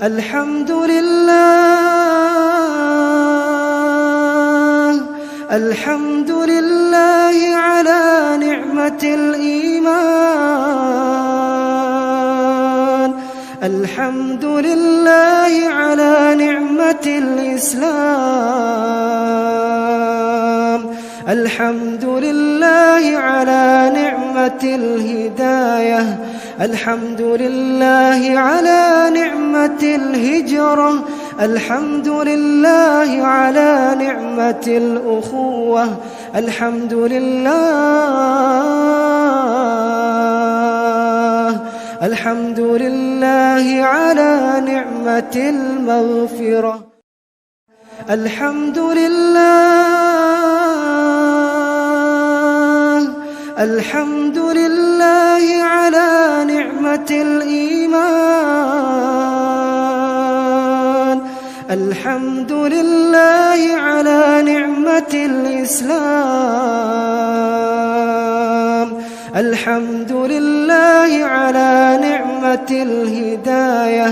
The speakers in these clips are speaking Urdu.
الحمد لله الحمد لله على نعمة الإيمان الحمد لله على نعمة الإسلام الحمد لله على نعمة الهداية الحمد لله على نعمة الهجرة الحمد لله على نعمة الأخوة الحمد لله على نعمة المغفرة الحمد لله على نعمة الإيمان الحمد لله على نعمة الإسلام الحمد لله على نعمة الهداية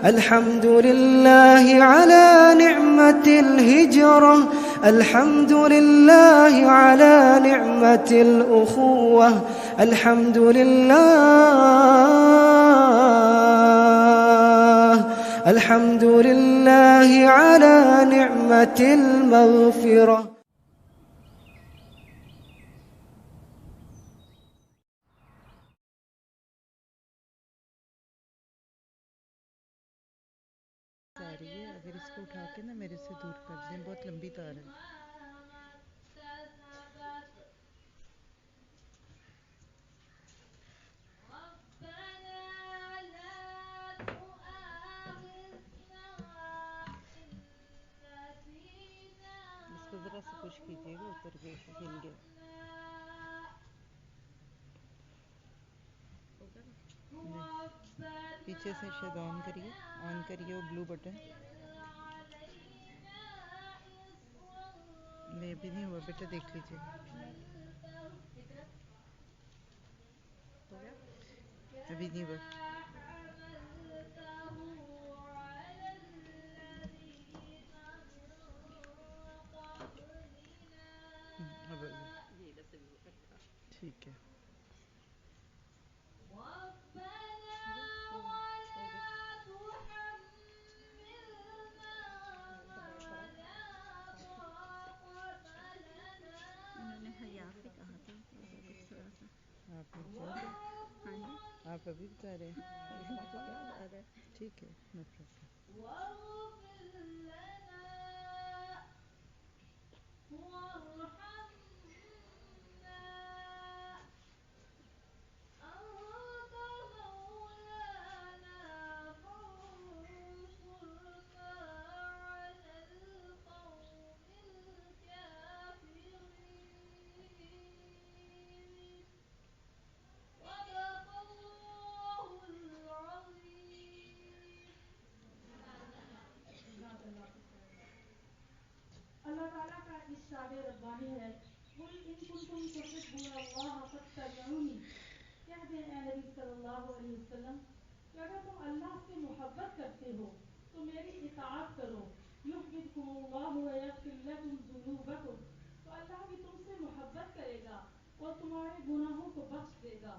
الحمد لله على نعمة الهجرة الحمد لله على نعمة الأخوة الحمد لله على نعمة المغفرة اگر اس کو اٹھا کے نا میرے سے دور کر دیں، بہت لمبی تار ہے. اس کو ذرا سے پش کیجیے گا، اتر کے ہل گیا. پیچھے سے شاید آن کریے وہ بلو بٹن. نہیں ابھی نہیں ہوا بیٹا، دیکھ لیجیے. ابھی نہیں ہوا. ٹھیک ہے. آپ ابھی بتا رہے ہیں. ٹھیک ہے، نو پرابلم. اللہ تعالیٰ کا ارشاد ربانی ہے، قل ان کنتم تحبون اللہ فاتبعونی، کہہ دیں اے نبی صلی اللہ علیہ وسلم کہ اگر تم اللہ سے محبت کرتے ہو تو میری اطاعت کرو. یحببکم اللہ ویغفر لکم ذنوبکم، تو اللہ بھی تم سے محبت کرے گا اور تمہارے گناہوں کو بخش دے گا.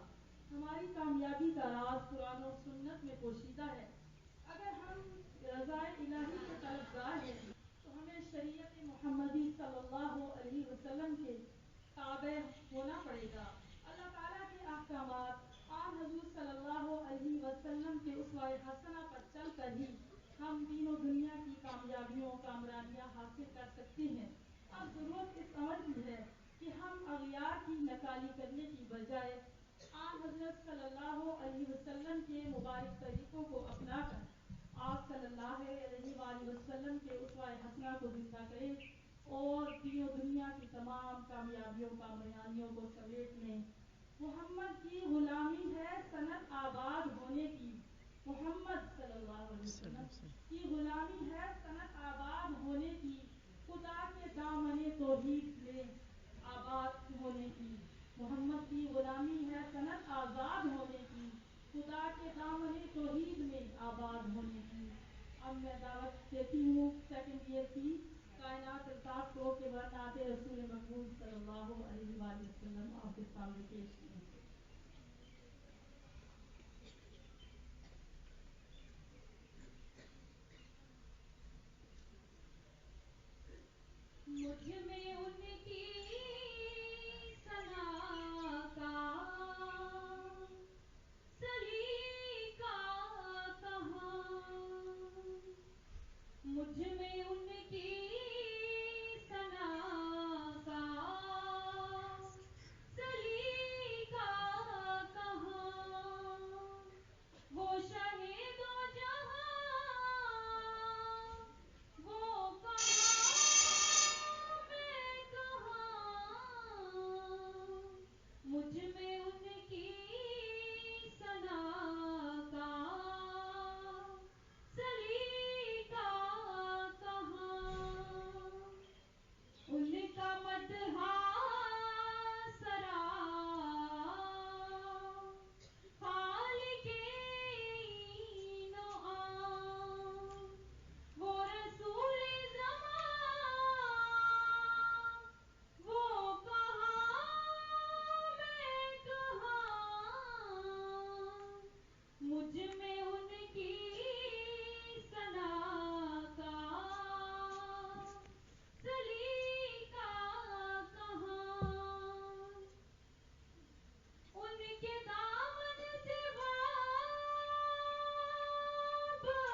ہماری کامیابی کا راز قرآن و سنت میں پوشیدہ ہے. اگر ہم رضائے الہی کے طلبگار ہیں تو ہمیں شریعت محمدی صلی اللہ علیہ وسلم کے تابع ہونا پڑے گا. اللہ تعالیٰ کے احکامات، آن حضور صلی اللہ علیہ وسلم کے اسوہ حسنہ پر چل کر ہی ہم دین و دنیا کی کامیابیوں کامرانیاں حاصل کر سکتے ہیں. اب ضرورت اس عمل کی ہے کہ ہم اغیار کی نکالی کرنے کی بجائے آن حضرت صلی اللہ علیہ وسلم کے مبارک طریقوں کو اپنا کر آپ صلی اللہ علیہ وآلہ وسلم کے اسوہ حسنہ کو زندہ کریں اور دین و دنیا کی تمام کامیابیوں کامرانیوں کو سمیٹ لیں. محمد کی غلامی ہے سنت آباد ہونے کی، محمد صلی اللہ علیہ وسلم کی غلامی ہے سنت آباد ہونے کی، خدا کے دامن توحید میں آباد ہونے کی. محمد کی غلامی ہے سنت آزاد ہونے کی، خدا کے دامن توحید میں آباد ہونے کی. اب میں دعوت دیتی ہوں سیکنڈ ایئر کی کائنات الطاف کو کہ وہ نعت رسول مقبول صلی اللہ علیہ وآلہ وسلم آپ کے سامنے پیش کریں. مجھ میں ان کی ثنا کا سلیقہ کہاں، مجھ میں ان کی ثنا کا سلیقہ کہاں، وہ شہید و جہاں وہ کہاں میں کہاں، مجھ میں ان کی ثنا کا سلیقہ کہاں، ان کا مدح سرا خالق این و عام، وہ رسول زمان وہ کہاں میں کہاں، مجھ میں ان کی ثنا کا سلیقہ کہاں، ان کے دامن سے وابستہ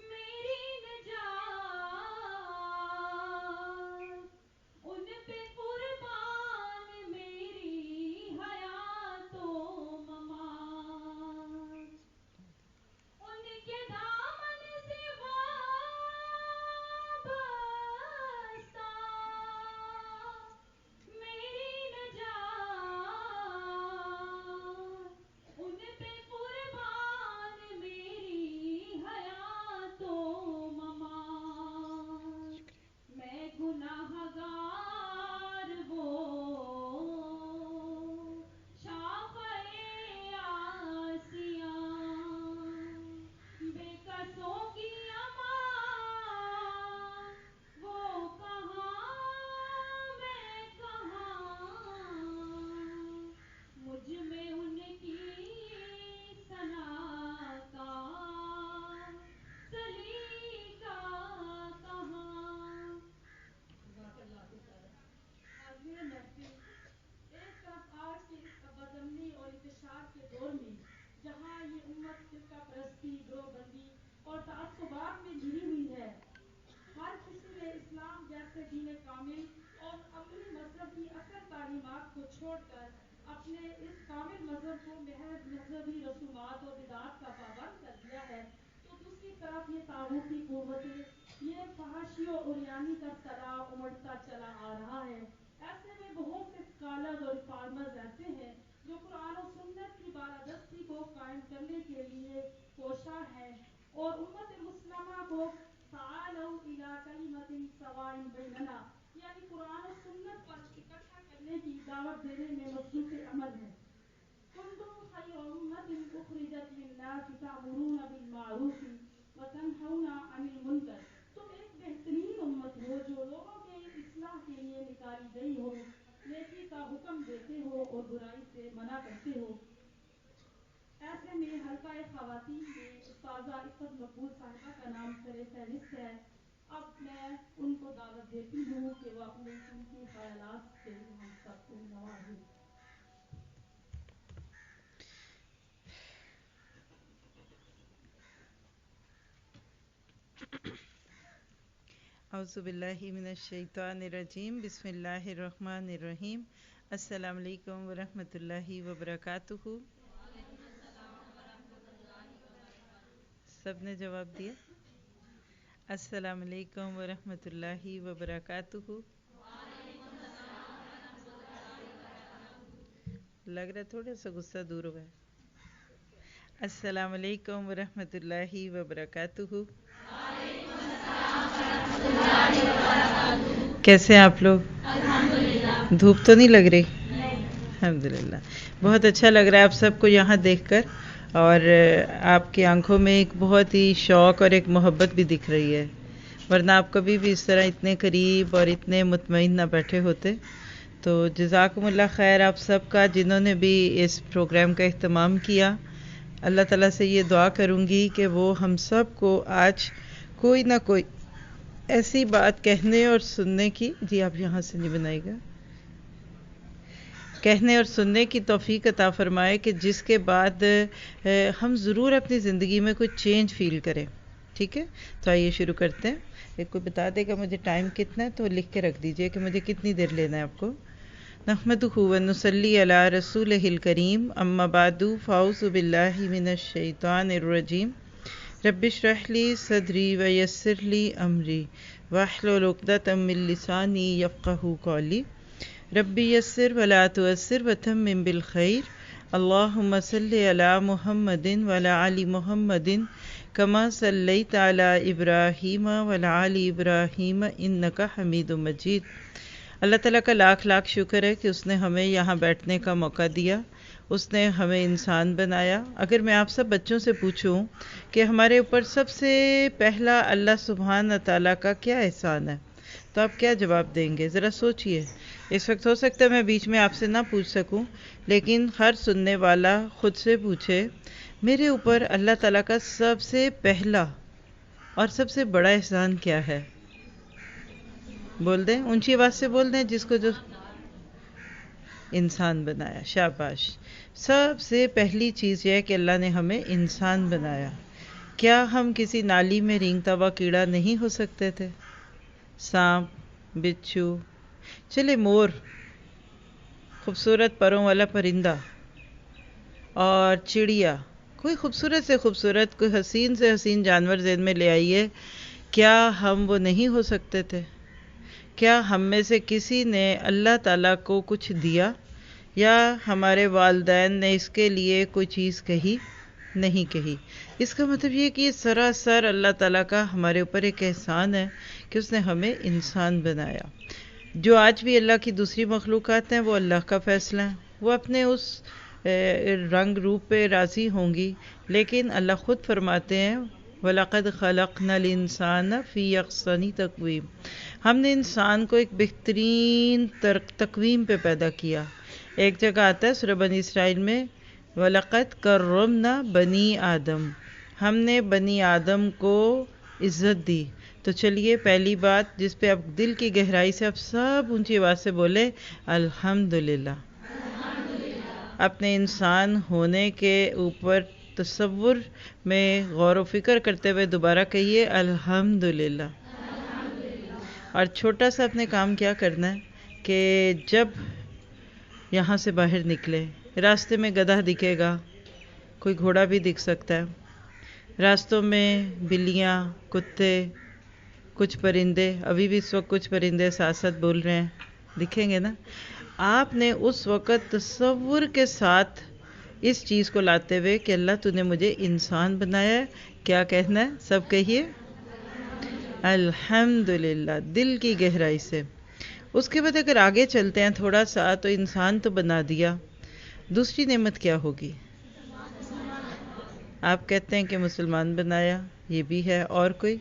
میری نجات، ان پہ قربان میری حیات و ممات، ان کے دامن سے وابستہ میری نجات، ان پہ قربان میری حیات و ممات، میں گناہ گار وہ شاخِ آسیاں بے کسوں کی امان، وہ کہاں میں کہاں، مجھ میں ان کی ثنا کا سلیقہ کہاں. جزاک اللہ خیر. حاضرین محفل، ایک طرف آج کے اس بدامنی اور انتشار کے دور میں جہاں یہ امت فرقہ پرستی، گروہ بندی اور تعصبات میں گھری ہوئی ہے، ہر کسی نے اسلام جیسے دین کامل اور عملی مذہب کی اصل تعلیمات کو چھوڑ کر اپنے اس کامل مذہب کو محض مذہبی رسومات اور بدعات کا پابند کر دیا ہے، تو دوسری طرف یہ طاغوتی قوتیں، یہ فحاشی و عریانی کا سرا امڑتا چلا آ رہا ہے. ایسے میں بہت سے اسکالرز اور ریفارمرز ایسے ہیں جو قرآن و سنت کی بالادستی کو قائم کرنے کے لیے کوشاں ہیں اور امت مسلمہ کو تعالوا الی کلمۃ سواء بیننا یعنی قرآن و سنت پر اکٹھا کرنے کی دعوت دینے میں مصروف عمل ہیں. کنتم خیر امۃ اخرجت للناس تأمرون بالمعروف وتنہون عن المنکر، تم ایک بہترین امت ہو جو لوگوں کے اصلاح کے لیے نکالی گئی ہو، نیکی کا حکم دیتے ہو اور برائی سے منع کرتے ہو. ایسے میں حلقہ خواتین میں استاذہ عفت مقبول صاحبہ کا نام سر فہرست ہے. اب میں ان کو دعوت دیتی ہوں کہ وہ اپنے قیمتی خیالات سے ہم سب کو نوازیں. اعوذ باللہ من الشیطان الرجیم، بسم اللہ الرحمن الرحیم. السلام علیکم ورحمۃ اللہ وبرکاتہ. سب نے جواب دیا؟ السلام علیکم ورحمۃ اللہ وبرکاتہ. لگ رہا تھوڑا سا غصہ دور ہوا ہے. السلام علیکم ورحمۃ اللہ وبرکاتہ. کیسے ہیں آپ لوگ؟ دھوپ تو نہیں لگ رہی؟ الحمدللہ. بہت اچھا لگ رہا ہے آپ سب کو یہاں دیکھ کر، اور آپ کی آنکھوں میں ایک بہت ہی شوق اور ایک محبت بھی دکھ رہی ہے، ورنہ آپ کبھی بھی اس طرح اتنے قریب اور اتنے مطمئن نہ بیٹھے ہوتے. تو جزاکم اللہ خیر آپ سب کا، جنہوں نے بھی اس پروگرام کا اہتمام کیا. اللہ تعالیٰ سے یہ دعا کروں گی کہ وہ ہم سب کو آج کوئی نہ کوئی ایسی بات کہنے اور سننے کی، جی آپ یہاں سے نہیں بنائے گا، کہنے اور سننے کی توفیق عطا فرمائے کہ جس کے بعد ہم ضرور اپنی زندگی میں کوئی چینج فیل کریں. ٹھیک ہے، تو آئیے شروع کرتے ہیں. ایک کوئی بتا دے گا مجھے ٹائم کتنا ہے تو لکھ کے رکھ دیجئے کہ مجھے کتنی دیر لینا ہے آپ کو. نحمدہ و نصلی علی رسولہ الکریم، اما بعد فاعوذ باللہ من الشیطان الرجیم. رب اشرح لی صدری ویسر لی امری واحلل عقدۃ من لسانی یفقہوا قولی. ربی یسر ولا تعسر وتمم بالخیر. اللہم صلی علی محمد وعلی آل محمد کما صلیت علی ابراہیم وعلی آل ابراہیم انک حمید مجید. اللہ تعالیٰ کا لاکھ لاکھ شکر ہے کہ اس نے ہمیں یہاں بیٹھنے کا موقع دیا، اس نے ہمیں انسان بنایا. اگر میں آپ سب بچوں سے پوچھوں کہ ہمارے اوپر سب سے پہلا اللہ سبحانہ تعالیٰ کا کیا احسان ہے تو آپ کیا جواب دیں گے؟ ذرا سوچئے. اس وقت ہو سکتا ہے میں بیچ میں آپ سے نہ پوچھ سکوں، لیکن ہر سننے والا خود سے پوچھے میرے اوپر اللہ تعالیٰ کا سب سے پہلا اور سب سے بڑا احسان کیا ہے؟ بول دیں، اونچی آواز سے بول دیں. جس کو جو انسان بنایا، شاباش. سب سے پہلی چیز یہ ہے کہ اللہ نے ہمیں انسان بنایا. کیا ہم کسی نالی میں رینگتا ہوا کیڑا نہیں ہو سکتے تھے؟ سانپ، بچھو، چلے مور، خوبصورت پروں والا پرندہ، اور چڑیا، کوئی خوبصورت سے خوبصورت، کوئی حسین سے حسین جانور ذہن میں لے آئیے. کیا ہم وہ نہیں ہو سکتے تھے؟ کیا ہم میں سے کسی نے اللہ تعالیٰ کو کچھ دیا یا ہمارے والدین نے اس کے لیے کوئی چیز کہی؟ نہیں کہی. اس کا مطلب یہ کہ یہ سراسر اللہ تعالیٰ کا ہمارے اوپر ایک احسان ہے کہ اس نے ہمیں انسان بنایا. جو آج بھی اللہ کی دوسری مخلوقات ہیں وہ اللہ کا فیصلہ ہے، وہ اپنے اس رنگ روپ پہ راضی ہوں گی، لیکن اللہ خود فرماتے ہیں وَلَقَدْ خَلَقْنَا الْإِنسَانَ فِي أَحْسَنِ تَقْوِيمٍ. ہم نے انسان کو ایک بہترین تقویم پہ پیدا کیا. ایک جگہ آتا ہے سورہ بنی اسرائیل میں وَلَقَدْ كَرَّمْنَا بَنِي آدم، ہم نے بنی آدم کو عزت دی. تو چلیے پہلی بات جس پہ اب دل کی گہرائی سے اب سب اونچی آواز سے بولے الحمدللہ. اپنے انسان ہونے کے اوپر تصور میں غور و فکر کرتے ہوئے دوبارہ کہیے الحمدللہ. اور چھوٹا سا اپنے کام کیا کرنا ہے کہ جب یہاں سے باہر نکلے، راستے میں گدھا دکھے گا، کوئی گھوڑا بھی دکھ سکتا ہے، راستوں میں بلیاں، کتے، کچھ پرندے، ابھی بھی اس وقت کچھ پرندے ساتھ ساتھ بول رہے ہیں، دکھیں گے نا. آپ نے اس وقت تصور کے ساتھ اس چیز کو لاتے ہوئے کہ اللہ تو نے مجھے انسان بنایا ہے، کیا کہنا ہے؟ سب کہیے الحمدللہ دل کی گہرائی سے. اس کے بعد اگر آگے چلتے ہیں تھوڑا سا، تو انسان تو بنا دیا، دوسری نعمت کیا ہوگی؟ آپ کہتے ہیں کہ مسلمان بنایا، یہ بھی ہے. اور کوئی؟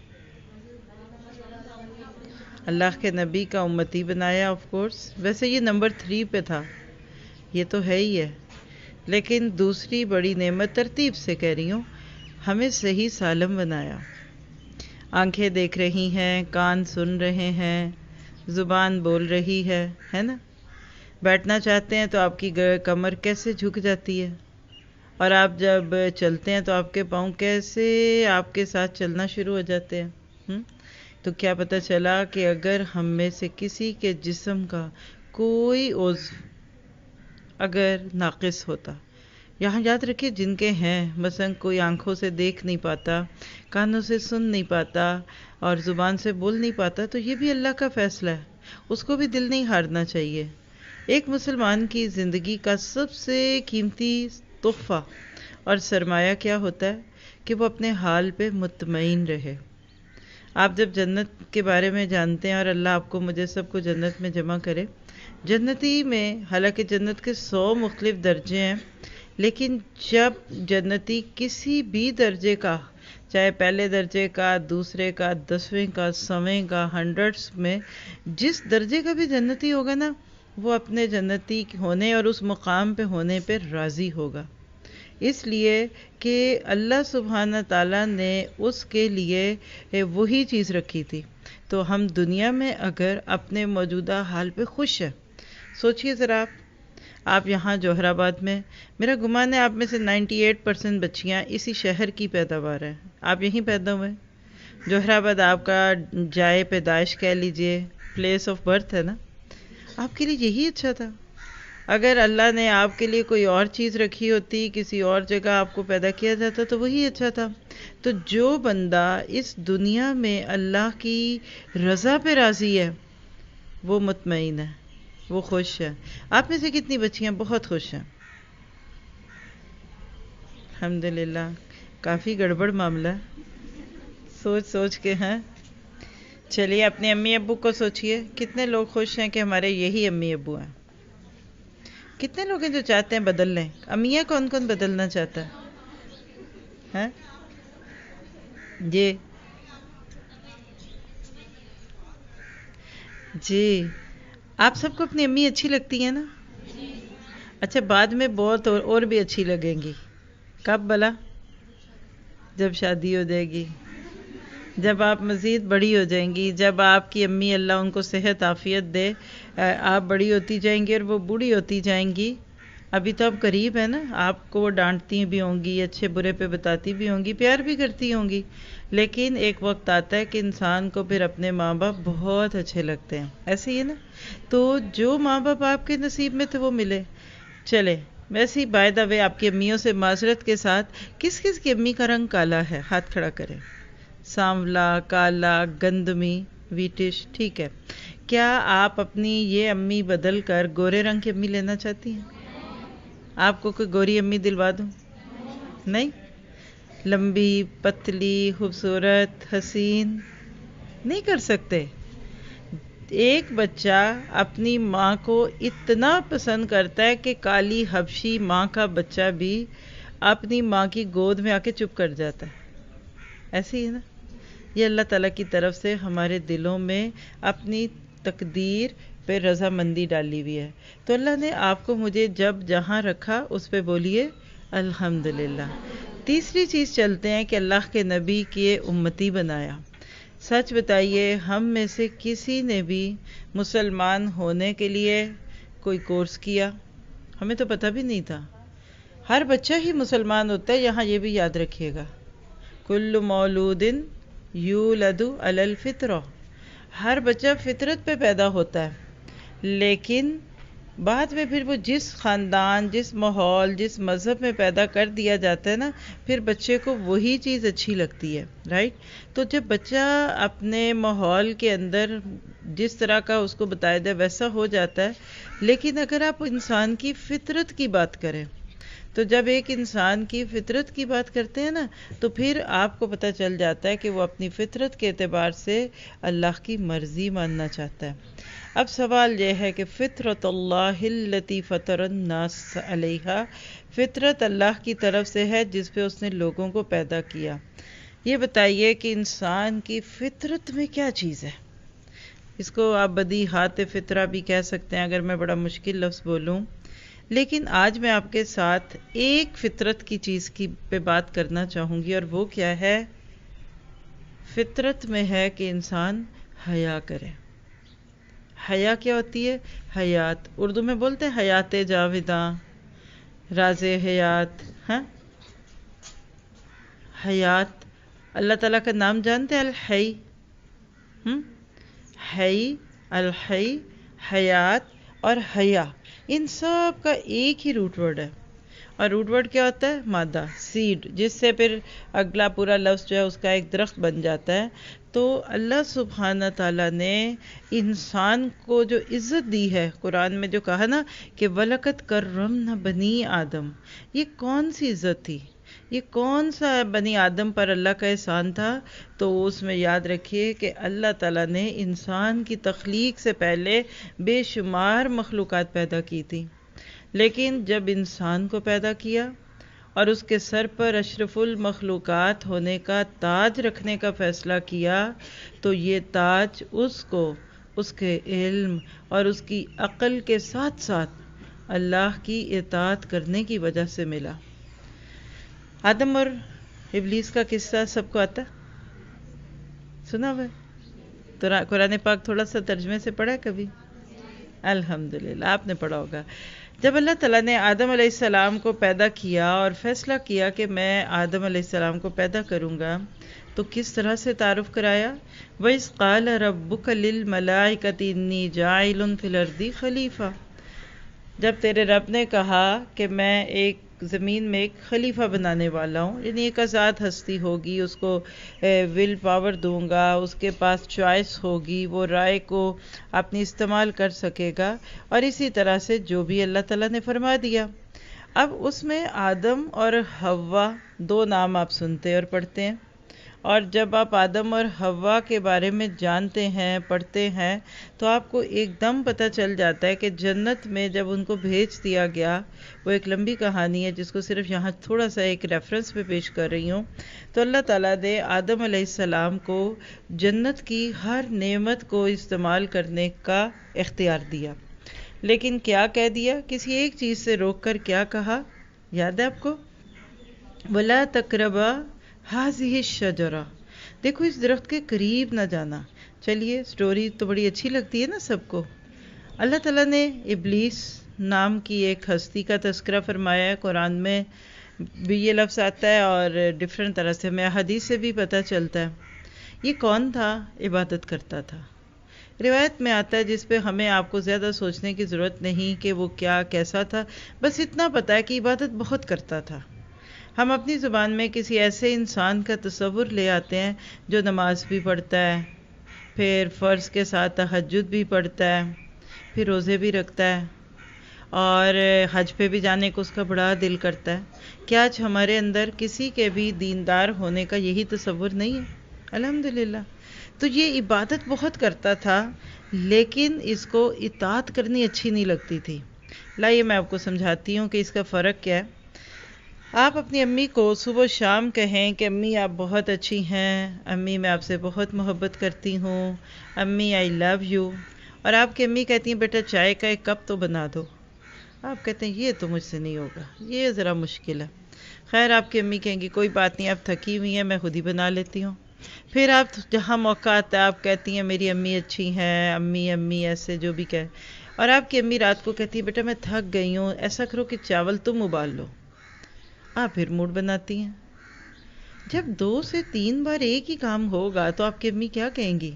اللہ کے نبی کا امتی بنایا. آف کورس ویسے یہ نمبر 3 پہ تھا، یہ تو ہے ہی ہے، لیکن دوسری بڑی نعمت ترتیب سے کہہ رہی ہوں، ہمیں صحیح سالم بنایا. آنکھیں دیکھ رہی ہیں، کان سن رہے ہیں، زبان بول رہی ہے نا. بیٹھنا چاہتے ہیں تو آپ کی کمر کیسے جھک جاتی ہے، اور آپ جب چلتے ہیں تو آپ کے پاؤں کیسے آپ کے ساتھ چلنا شروع ہو جاتے ہیں. تو کیا پتہ چلا کہ اگر ہم میں سے کسی کے جسم کا کوئی عضو اگر ناقص ہوتا، یہاں یاد رکھیے جن کے ہیں، مثلا کوئی آنکھوں سے دیکھ نہیں پاتا، کانوں سے سن نہیں پاتا اور زبان سے بول نہیں پاتا، تو یہ بھی اللہ کا فیصلہ ہے، اس کو بھی دل نہیں ہارنا چاہیے. ایک مسلمان کی زندگی کا سب سے قیمتی تحفہ اور سرمایہ کیا ہوتا ہے کہ وہ اپنے حال پہ مطمئن رہے. آپ جب جنت کے بارے میں جانتے ہیں، اور اللہ آپ کو مجھے سب کو جنت میں جمع کرے، جنتی میں حالانکہ جنت کے 100 مختلف درجے ہیں، لیکن جب جنتی کسی بھی درجے کا، چاہے پہلے درجے کا، دوسرے کا، 10ویں کا، 100ویں کا، 100 میں جس درجے کا بھی جنتی ہوگا نا، وہ اپنے جنتی ہونے اور اس مقام پہ ہونے پہ راضی ہوگا، اس لیے کہ اللہ سبحانہ تعالیٰ نے اس کے لیے وہی چیز رکھی تھی۔ تو ہم دنیا میں اگر اپنے موجودہ حال پہ خوش ہیں، سوچئے ذرا آپ یہاں جوہر آباد میں، میرا گمان ہے آپ میں سے 98% بچیاں اسی شہر کی پیداوار ہیں، آپ یہیں پیدا ہوئے، جوہر آباد آپ کا جائے پیدائش کہہ لیجئے، پلیس آف برتھ ہے نا، آپ کے لیے یہی اچھا تھا۔ اگر اللہ نے آپ کے لیے کوئی اور چیز رکھی ہوتی، کسی اور جگہ آپ کو پیدا کیا جاتا تو وہی اچھا تھا۔ تو جو بندہ اس دنیا میں اللہ کی رضا پہ راضی ہے وہ مطمئن ہے، وہ خوش ہے۔ آپ میں سے کتنی بچیاں بہت خوش ہیں؟ الحمدللہ، کافی گڑبڑ معاملہ ہے، سوچ سوچ کے ہیں۔ چلیے اپنے امی ابو کو سوچئے، کتنے لوگ خوش ہیں کہ ہمارے یہی امی ابو ہیں؟ کتنے لوگ ہیں جو چاہتے ہیں بدل لیں؟ امیاں کون کون بدلنا چاہتا ہے؟ جی آپ سب کو اپنی امی اچھی لگتی ہیں نا؟ اچھا بعد میں بہت اور بھی اچھی لگیں گی، کب بلا؟ جب شادی ہو جائے گی، جب آپ مزید بڑی ہو جائیں گی، جب آپ کی امی اللہ ان کو صحت عافیت دے، آپ بڑی ہوتی جائیں گی اور وہ بوڑھی ہوتی جائیں گی۔ ابھی تو آپ قریب ہیں نا، آپ کو وہ ڈانٹتی بھی ہوں گی، اچھے برے پہ بتاتی بھی ہوں گی، پیار بھی کرتی ہوں گی، لیکن ایک وقت آتا ہے کہ انسان کو پھر اپنے ماں باپ بہت اچھے لگتے ہیں، ایسے ہی ہے نا؟ تو جو ماں باپ آپ کے نصیب میں تھے وہ ملے۔ چلے ویسے ہی بائی دا وے آپ کی امیوں سے معذرت کے ساتھ، کس کس کی امی کا رنگ کالا ہے؟ ہاتھ کھڑا کریں۔ سانولا، کالا، گندمی، ویٹش، ٹھیک ہے۔ کیا آپ اپنی یہ امی بدل کر گورے رنگ کی امی لینا چاہتی ہیں؟ آپ کو کوئی گوری امی دلوا دوں؟ نہیں؟ لمبی، پتلی، خوبصورت، حسین نہیں کر سکتے؟ ایک بچہ اپنی ماں کو اتنا پسند کرتا ہے کہ کالی حبشی ماں کا بچہ بھی اپنی ماں کی گود میں آ کے چپ کر جاتا ہے، ایسے ہی ہے نا؟ یہ اللہ تعالیٰ کی طرف سے ہمارے دلوں میں اپنی تقدیر پہ رضامندی ڈالی ہوئی ہے۔ تو اللہ نے آپ کو مجھے جب جہاں رکھا اس پہ بولیے الحمدللہ۔ تیسری چیز چلتے ہیں کہ اللہ کے نبی کی امتی بنایا۔ سچ بتائیے ہم میں سے کسی نے بھی مسلمان ہونے کے لیے کوئی کورس کیا؟ ہمیں تو پتہ بھی نہیں تھا۔ ہر بچہ ہی مسلمان ہوتا ہے، یہاں یہ بھی یاد رکھیے گا، کل مولود یولد علی الفطرہ، ہر بچہ فطرت پہ پیدا ہوتا ہے، لیکن بعد میں پھر وہ جس خاندان، جس ماحول، جس مذہب میں پیدا کر دیا جاتا ہے نا، پھر بچے کو وہی چیز اچھی لگتی ہے، رائٹ؟ تو جب بچہ اپنے ماحول کے اندر جس طرح کا اس کو بتایا جائے ویسا ہو جاتا ہے، لیکن اگر آپ انسان کی فطرت کی بات کریں تو جب ایک انسان کی فطرت کی بات کرتے ہیں نا تو پھر آپ کو پتہ چل جاتا ہے کہ وہ اپنی فطرت کے اعتبار سے اللہ کی مرضی ماننا چاہتا ہے۔ اب سوال یہ ہے کہ فطرت اللہ التی فطر الناس علیہا، فطرت اللہ کی طرف سے ہے جس پہ اس نے لوگوں کو پیدا کیا۔ یہ بتائیے کہ انسان کی فطرت میں کیا چیز ہے؟ اس کو آپ بدیہات فطرہ بھی کہہ سکتے ہیں اگر میں بڑا مشکل لفظ بولوں، لیکن آج میں آپ کے ساتھ ایک فطرت کی چیز کی پہ بات کرنا چاہوں گی، اور وہ کیا ہے؟ فطرت میں ہے کہ انسان حیا کرے۔ حیا کیا ہوتی ہے؟ حیات، اردو میں بولتے ہیں حیات جاوداں، راز حیات، ہاں؟ حیات، اللہ تعالیٰ کا نام جانتے ہیں؟ الحی، حی، الحی، حیات اور حیا، ان سب کا ایک ہی روٹ ورڈ ہے، اور روٹ ورڈ کیا ہوتا ہے؟ مادہ، سیڈ، جس سے پھر اگلا پورا لفظ جو ہے اس کا ایک درخت بن جاتا ہے۔ تو اللہ سبحانہ تعالیٰ نے انسان کو جو عزت دی ہے، قرآن میں جو کہا نا کہ وَلَقَدْ كَرَّمْنَا بَنِي آدم، یہ کون سی عزت تھی؟ یہ کون سا بنی آدم پر اللہ کا احسان تھا؟ تو اس میں یاد رکھیے کہ اللہ تعالیٰ نے انسان کی تخلیق سے پہلے بے شمار مخلوقات پیدا کی تھی۔ لیکن جب انسان کو پیدا کیا اور اس کے سر پر اشرف المخلوقات ہونے کا تاج رکھنے کا فیصلہ کیا تو یہ تاج اس کو اس کے علم اور اس کی عقل کے ساتھ ساتھ اللہ کی اطاعت کرنے کی وجہ سے ملا۔ آدم اور ابلیس کا قصہ سب کو آتا؟ سنا ہوا ہے؟ تو قرآن پاک تھوڑا سا ترجمے سے پڑھا ہے کبھی؟ الحمدللہ آپ نے پڑھا ہوگا۔ جب اللہ تعالیٰ نے آدم علیہ السلام کو پیدا کیا اور فیصلہ کیا کہ میں آدم علیہ السلام کو پیدا کروں گا تو کس طرح سے تعارف کرایا؟ وَإِذْ قَالَ رَبُّكَ لِلْمَلَائِكَةِ إِنِّي جَاعِلٌ فِي الْأَرْضِ خلیفہ، جب تیرے رب نے کہا کہ میں ایک زمین میں ایک خلیفہ بنانے والا ہوں، یعنی ایک آزاد ہستی ہوگی، اس کو ول پاور دوں گا، اس کے پاس چوائس ہوگی، وہ رائے کو اپنی استعمال کر سکے گا، اور اسی طرح سے جو بھی اللہ تعالیٰ نے فرما دیا۔ اب اس میں آدم اور حوا دو نام آپ سنتے اور پڑھتے ہیں، اور جب آپ آدم اور حوا کے بارے میں جانتے ہیں، پڑھتے ہیں، تو آپ کو ایک دم پتہ چل جاتا ہے کہ جنت میں جب ان کو بھیج دیا گیا، وہ ایک لمبی کہانی ہے جس کو صرف یہاں تھوڑا سا ایک ریفرنس پہ پیش کر رہی ہوں۔ تو اللہ تعالیٰ نے آدم علیہ السلام کو جنت کی ہر نعمت کو استعمال کرنے کا اختیار دیا، لیکن کیا کہہ دیا؟ کسی ایک چیز سے روک کر کیا کہا؟ یاد ہے آپ کو؟ وَلَا تَقْرَبَا هَذِهِ الشَّجَرَةَ، دیکھو اس درخت کے قریب نہ جانا۔ چلیے سٹوری تو بڑی اچھی لگتی ہے نا سب کو۔ اللہ تعالیٰ نے ابلیس نام کی ایک ہستی کا تذکرہ فرمایا ہے، قرآن میں بھی یہ لفظ آتا ہے اور ڈیفرنٹ طرح سے ہمیں حدیث سے بھی پتہ چلتا ہے۔ یہ کون تھا؟ عبادت کرتا تھا۔ روایت میں آتا ہے جس پہ ہمیں آپ کو زیادہ سوچنے کی ضرورت نہیں کہ وہ کیا کیسا تھا، بس اتنا پتہ ہے کہ عبادت بہت کرتا تھا۔ ہم اپنی زبان میں کسی ایسے انسان کا تصور لے آتے ہیں جو نماز بھی پڑھتا ہے، پھر فرض کے ساتھ تہجد بھی پڑھتا ہے، پھر روزے بھی رکھتا ہے، اور حج پہ بھی جانے کو اس کا بڑا دل کرتا ہے۔ کیا آج ہمارے اندر کسی کے بھی دیندار ہونے کا یہی تصور نہیں ہے؟ الحمدللہ۔ تو یہ عبادت بہت کرتا تھا، لیکن اس کو اطاعت کرنی اچھی نہیں لگتی تھی۔ لائیے میں آپ کو سمجھاتی ہوں کہ اس کا فرق کیا ہے۔ آپ اپنی امی کو صبح و شام کہیں کہ امی آپ بہت اچھی ہیں، امی میں آپ سے بہت محبت کرتی ہوں، امی آئی لو یو، اور آپ کی امی کہتی ہیں بیٹا چائے کا ایک کپ تو بنا دو۔ آپ کہتے ہیں یہ تو مجھ سے نہیں ہوگا، یہ ذرا مشکل ہے۔ خیر آپ کی امی کہیں گی کوئی بات نہیں، آپ تھکی ہوئی ہیں، میں خود ہی بنا لیتی ہوں۔ پھر آپ جہاں موقع آتا ہے آپ کہتی ہیں میری امی اچھی ہیں، امی امی ایسے جو بھی کہے، اور آپ کی امی رات کو کہتی ہے بیٹا میں تھک گئی ہوں، ایسا کرو کہ چاول تم ابال لو۔ آپ پھر موڈ بناتی ہیں۔ جب 2 سے 3 بار ایک ہی کام ہوگا تو آپ کی امی کیا کہیں گی؟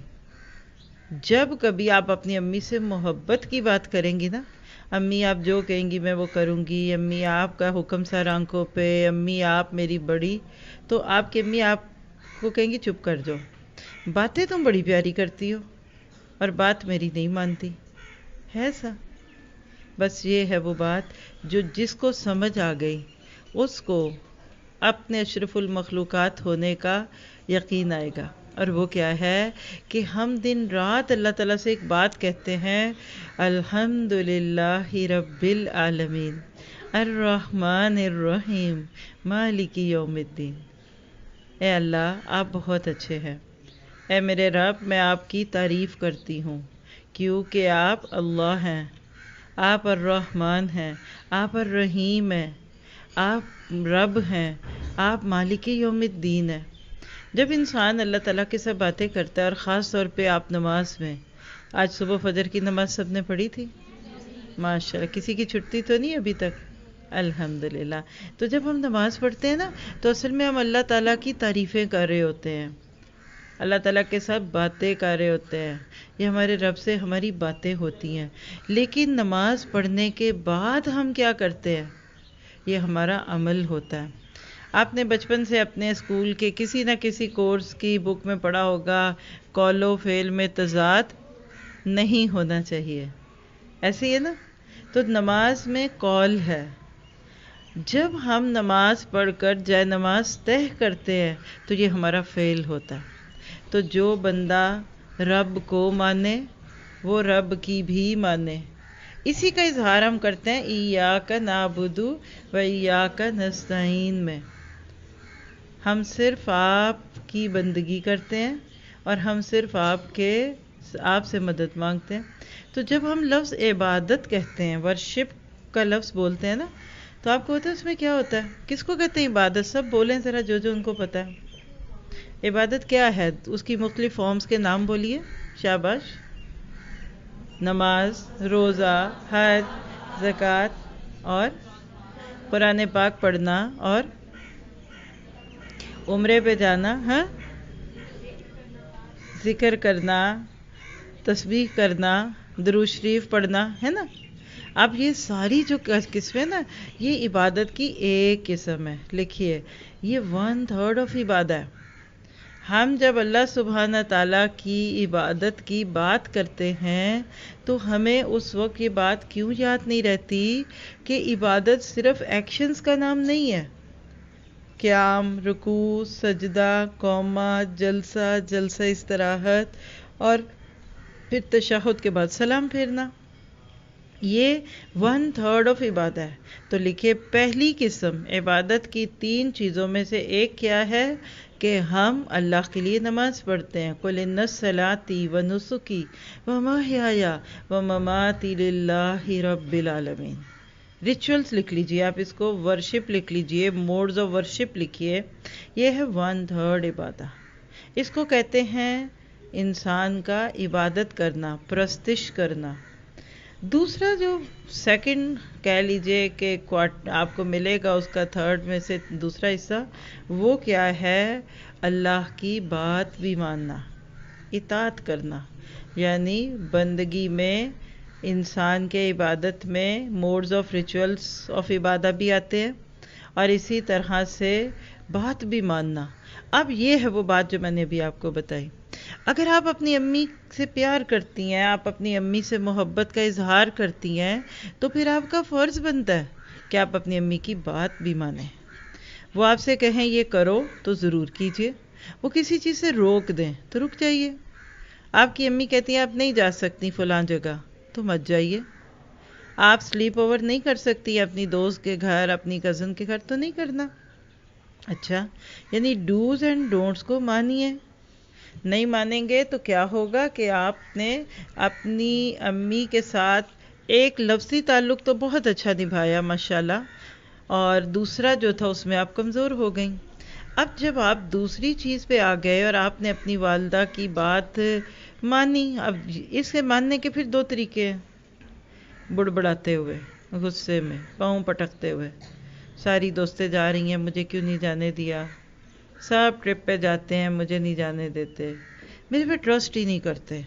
جب کبھی آپ اپنی امی سے محبت کی بات کریں گی نا، امی آپ جو کہیں گی میں وہ کروں گی، امی آپ کا حکم سر آنکھوں پہ، امی آپ میری بڑی، تو آپ کی امی آپ کو کہیں گی چپ کر جاؤ، باتیں تم بڑی پیاری کرتی ہو اور بات میری نہیں مانتی ہے ایسا۔ بس یہ ہے وہ بات جو جس کو سمجھ آ گئی اس کو اپنے اشرف المخلوقات ہونے کا یقین آئے گا، اور وہ کیا ہے کہ ہم دن رات اللہ تعالیٰ سے ایک بات کہتے ہیں، الحمدللہ رب العالمین الرحمن الرحیم مالک یوم الدین۔ اے اللہ آپ بہت اچھے ہیں، اے میرے رب میں آپ کی تعریف کرتی ہوں کیونکہ آپ اللہ ہیں، آپ الرحمن ہیں، آپ الرحیم ہیں، آپ رب ہیں، آپ مالک یوم الدین ہیں۔ جب انسان اللہ تعالیٰ کے ساتھ باتیں کرتا ہے، اور خاص طور پہ آپ نماز میں، آج صبح فجر کی نماز سب نے پڑھی تھی ماشاءاللہ، کسی کی چھٹی تو نہیں ابھی تک؟ الحمدللہ۔ تو جب ہم نماز پڑھتے ہیں نا تو اصل میں ہم اللہ تعالیٰ کی تعریفیں کر رہے ہوتے ہیں، اللہ تعالیٰ کے ساتھ باتیں کر رہے ہوتے ہیں، یہ ہمارے رب سے ہماری باتیں ہوتی ہیں۔ لیکن نماز پڑھنے کے بعد ہم کیا کرتے ہیں؟ یہ ہمارا عمل ہوتا ہے۔ آپ نے بچپن سے اپنے اسکول کے کسی نہ کسی کورس کی بک میں پڑھا ہوگا قول و فعل میں تضاد نہیں ہونا چاہیے، ایسے ہی ہے نا؟ تو نماز میں قول ہے، جب ہم نماز پڑھ کر جائے نماز طے کرتے ہیں تو یہ ہمارا فعل ہوتا ہے۔ تو جو بندہ رب کو مانے وہ رب کی بھی مانے، اسی کا اظہار ہم کرتے ہیں ایاک نعبد و ایاک نستعین میں. ہم صرف آپ کی بندگی کرتے ہیں اور ہم صرف آپ سے مدد مانگتے ہیں. تو جب ہم لفظ عبادت کہتے ہیں، ورشپ کا لفظ بولتے ہیں نا، تو آپ کو پتہ ہے اس میں کیا ہوتا ہے؟ کس کو کہتے ہیں عبادت؟ سب بولیں ذرا جو ان کو پتہ ہے. عبادت کیا ہے؟ اس کی مختلف فارمز کے نام بولیے. شاباش. نماز، روزہ، حج، زکوٰۃ، اور قرآن پاک پڑھنا، اور عمرے پہ جانا، ہاں، ذکر کرنا، تسبیح کرنا، درود شریف پڑھنا، ہے نا. اب یہ ساری جو قسمیں نا، یہ عبادت کی ایک قسم ہے. لکھیے، یہ 1/3 آف عبادت ہے. ہم جب اللہ سبحانہ تعالیٰ کی عبادت کی بات کرتے ہیں تو ہمیں اس وقت یہ بات کیوں یاد نہیں رہتی کہ عبادت صرف ایکشنز کا نام نہیں ہے. قیام، رکوع، سجدہ، قومہ، جلسہ استراحت، اور پھر تشہد کے بعد سلام پھیرنا، یہ 1/3 آف عبادت ہے. تو لکھیے، پہلی قسم عبادت کی 3 چیزوں میں سے ایک کیا ہے کہ ہم اللہ کے لیے نماز پڑھتے ہیں. قُلْ إِنَّ صَلَاتِي وَنُسُكِي وَمَحْيَايَ وَمَمَاتِي لِلَّهِ رَبِّ الْعَالَمِينَ. ریچولز لکھ لیجئے، آپ اس کو ورشپ لکھ لیجئے، موڈز آف ورشپ لکھیے. یہ ہے 1/3 عبادت. اس کو کہتے ہیں انسان کا عبادت کرنا، پرستش کرنا. دوسرا جو سیکنڈ کہہ لیجئے کہ آپ کو ملے گا اس کا 3rd میں سے دوسرا حصہ، وہ کیا ہے؟ اللہ کی بات بھی ماننا، اطاعت کرنا. یعنی بندگی میں، انسان کے عبادت میں موڈز آف ریچولز آف عبادت بھی آتے ہیں، اور اسی طرح سے بات بھی ماننا. اب یہ ہے وہ بات جو میں نے ابھی آپ کو بتائی. اگر آپ اپنی امی سے پیار کرتی ہیں، آپ اپنی امی سے محبت کا اظہار کرتی ہیں، تو پھر آپ کا فرض بنتا ہے کہ آپ اپنی امی کی بات بھی مانیں. وہ آپ سے کہیں یہ کرو تو ضرور کیجئے. وہ کسی چیز سے روک دیں تو رک جائیے. آپ کی امی کہتی ہیں آپ نہیں جا سکتی فلاں جگہ، تو مت جائیے. آپ سلیپ اوور نہیں کر سکتی اپنی دوست کے گھر، اپنی کزن کے گھر، تو نہیں کرنا. اچھا، یعنی ڈوز اینڈ ڈونٹس کو مانیے. نہیں مانیں گے تو کیا ہوگا کہ آپ نے اپنی امی کے ساتھ ایک لفظی تعلق تو بہت اچھا نبھایا ماشاءاللہ، اور دوسرا جو تھا اس میں آپ کمزور ہو گئیں. اب جب آپ دوسری چیز پہ آ گئے اور آپ نے اپنی والدہ کی بات مانی، اب اس کے ماننے کے پھر 2 طریقے ہیں. بڑبڑاتے ہوئے، غصے میں، پاؤں پٹکتے ہوئے، ساری دوستیں جا رہی ہیں مجھے کیوں نہیں جانے دیا، سب ٹرپ پہ جاتے ہیں مجھے نہیں جانے دیتے، میرے پہ ٹرسٹ ہی نہیں کرتے،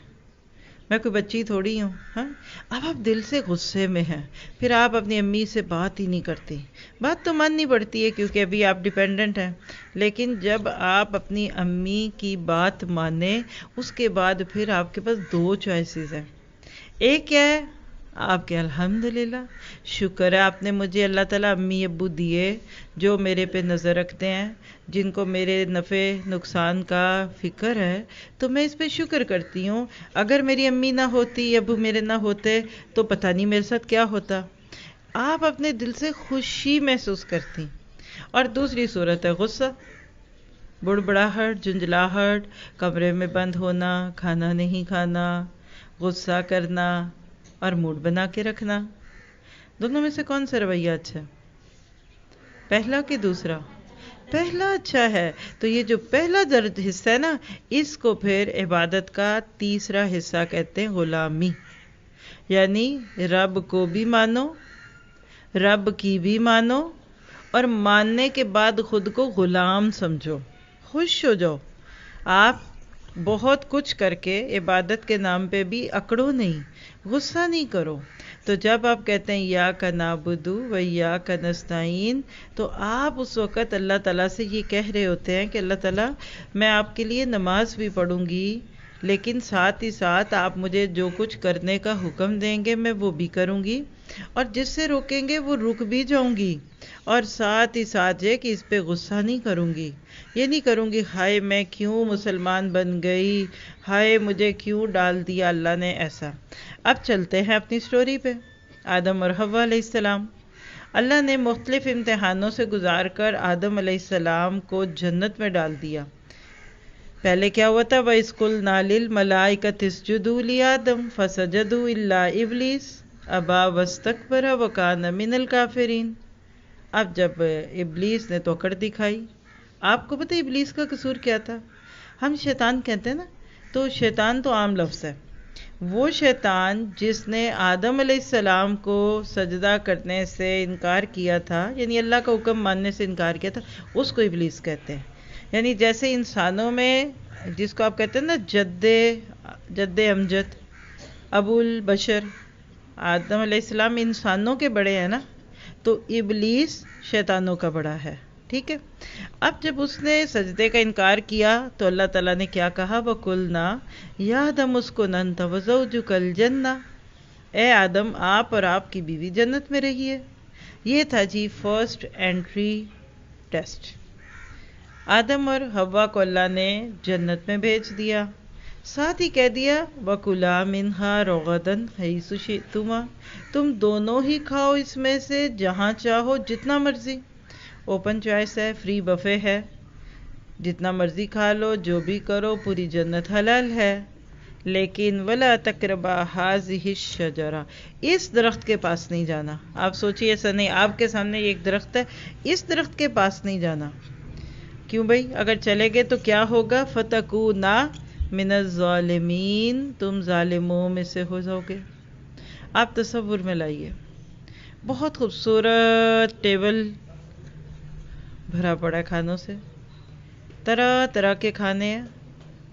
میں کوئی بچی تھوڑی ہوں. ہاں، اب آپ دل سے غصے میں ہیں، پھر آپ اپنی امی سے بات ہی نہیں کرتی. بات تو ماننی پڑتی ہے کیونکہ ابھی آپ ڈیپینڈنٹ ہیں، لیکن جب آپ اپنی امی کی بات مانیں، اس کے بعد پھر آپ کے پاس 2 چوائسز ہیں. ایک کیا ہے؟ آپ کے الحمدللہ، شکر ہے آپ نے مجھے اللہ تعالیٰ امی ابو دیے جو میرے پہ نظر رکھتے ہیں، جن کو میرے نفع نقصان کا فکر ہے، تو میں اس پہ شکر کرتی ہوں. اگر میری امی نہ ہوتی، ابو میرے نہ ہوتے، تو پتہ نہیں میرے ساتھ کیا ہوتا. آپ اپنے دل سے خوشی محسوس کرتی. اور دوسری صورت ہے غصہ، بڑبڑاہٹ، جھنجھلاہٹ، کمرے میں بند ہونا، کھانا نہیں کھانا، غصہ کرنا اور موڈ بنا کے رکھنا. دونوں میں سے کون سا رویہ اچھا ہے؟ پہلا کہ دوسرا؟ پہلا اچھا ہے. تو یہ جو پہلا درد حصہ ہے نا، اس کو پھر عبادت کا تیسرا حصہ کہتے ہیں غلامی. یعنی رب کو بھی مانو، رب کی بھی مانو، اور ماننے کے بعد خود کو غلام سمجھو، خوش ہو جاؤ. آپ بہت کچھ کر کے عبادت کے نام پہ بھی اکڑو نہیں، غصہ نہیں کرو. تو جب آپ کہتے ہیں ایاک نعبد و ایاک نستعین، تو آپ اس وقت اللہ تعالیٰ سے یہ کہہ رہے ہوتے ہیں کہ اللہ تعالیٰ میں آپ کے لیے نماز بھی پڑھوں گی، لیکن ساتھ ہی ساتھ آپ مجھے جو کچھ کرنے کا حکم دیں گے میں وہ بھی کروں گی، اور جس سے روکیں گے وہ رک بھی جاؤں گی، اور ساتھ ہی ساتھ یہ کہ اس پہ غصہ نہیں کروں گی. یہ نہیں کروں گی ہائے میں کیوں مسلمان بن گئی، ہائے مجھے کیوں ڈال دیا اللہ نے ایسا. اب چلتے ہیں اپنی سٹوری پہ. آدم اور حوا علیہ السلام۔ اللہ نے مختلف امتحانوں سے گزار کر آدم علیہ السلام کو جنت میں ڈال دیا۔ پہلے کیا ہوا تھا؟ وَإِذْ قُلْنَا لِلْمَلَائِكَةِ اسْجُدُوا لِآدَمَ فَسَجَدُوا إِلَّا إِبْلِيسَ أَبَىٰ وَاسْتَكْبَرَ وَكَانَ مِنَ الْكَافِرِينَ۔ اب جب ابلیس نے توکڑ دکھائی، آپ کو پتہ ابلیس کا قصور کیا تھا؟ ہم شیطان کہتے ہیں نا، تو شیطان تو عام لفظ ہے۔ وہ شیطان جس نے آدم علیہ السلام کو سجدہ کرنے سے انکار کیا تھا، یعنی اللہ کا حکم ماننے سے انکار کیا تھا، اس کو ابلیس کہتے ہیں۔ یعنی جیسے انسانوں میں جس کو آپ کہتے ہیں نا جد امجد، ابو البشر، آدم علیہ السلام انسانوں کے بڑے ہیں نا، تو ابلیس شیطانوں کا بڑا ہے، ٹھیک ہے۔ اب جب اس نے سجدے کا انکار کیا تو اللہ تعالیٰ نے کیا کہا؟ وَقُلْنَا يَا آدَمُ اسْكُنْ أَنْتَ وَزَوْجُكَ الْجَنَّةَ، اے آدم آپ اور آپ کی بیوی جنت میں رہیے۔ یہ تھا جی فرسٹ انٹری ٹیسٹ۔ آدم اور حوا کو اللہ نے جنت میں بھیج دیا، ساتھ ہی کہہ دیا وَكُلَا مِنْهَا رَغَدًا حَيْثُ شِئْتُمَا، تم دونوں ہی کھاؤ اس میں سے جہاں چاہو، جتنا مرضی۔ اوپن چوائس ہے، فری بفے ہے، جتنا مرضی کھا لو، جو بھی کرو، پوری جنت حلال ہے۔ لیکن وَلَا تَقْرَبَا هَٰذِهِ الشَّجَرَةَ، اس درخت کے پاس نہیں جانا۔ آپ سوچیے ایسا نہیں، آپ کے سامنے ایک درخت ہے، اس درخت کے پاس نہیں جانا۔ کیوں بھائی؟ اگر چلے گئے تو کیا ہوگا؟ فَتَكُونَا مِنَ الظَّالِمِينَ، تم ظالموں میں سے ہو جاؤ گے۔ آپ تصور میں لائیے، بہت خوبصورت ٹیبل بھرا پڑا ہے کھانوں سے، طرح طرح کے کھانے ہیں،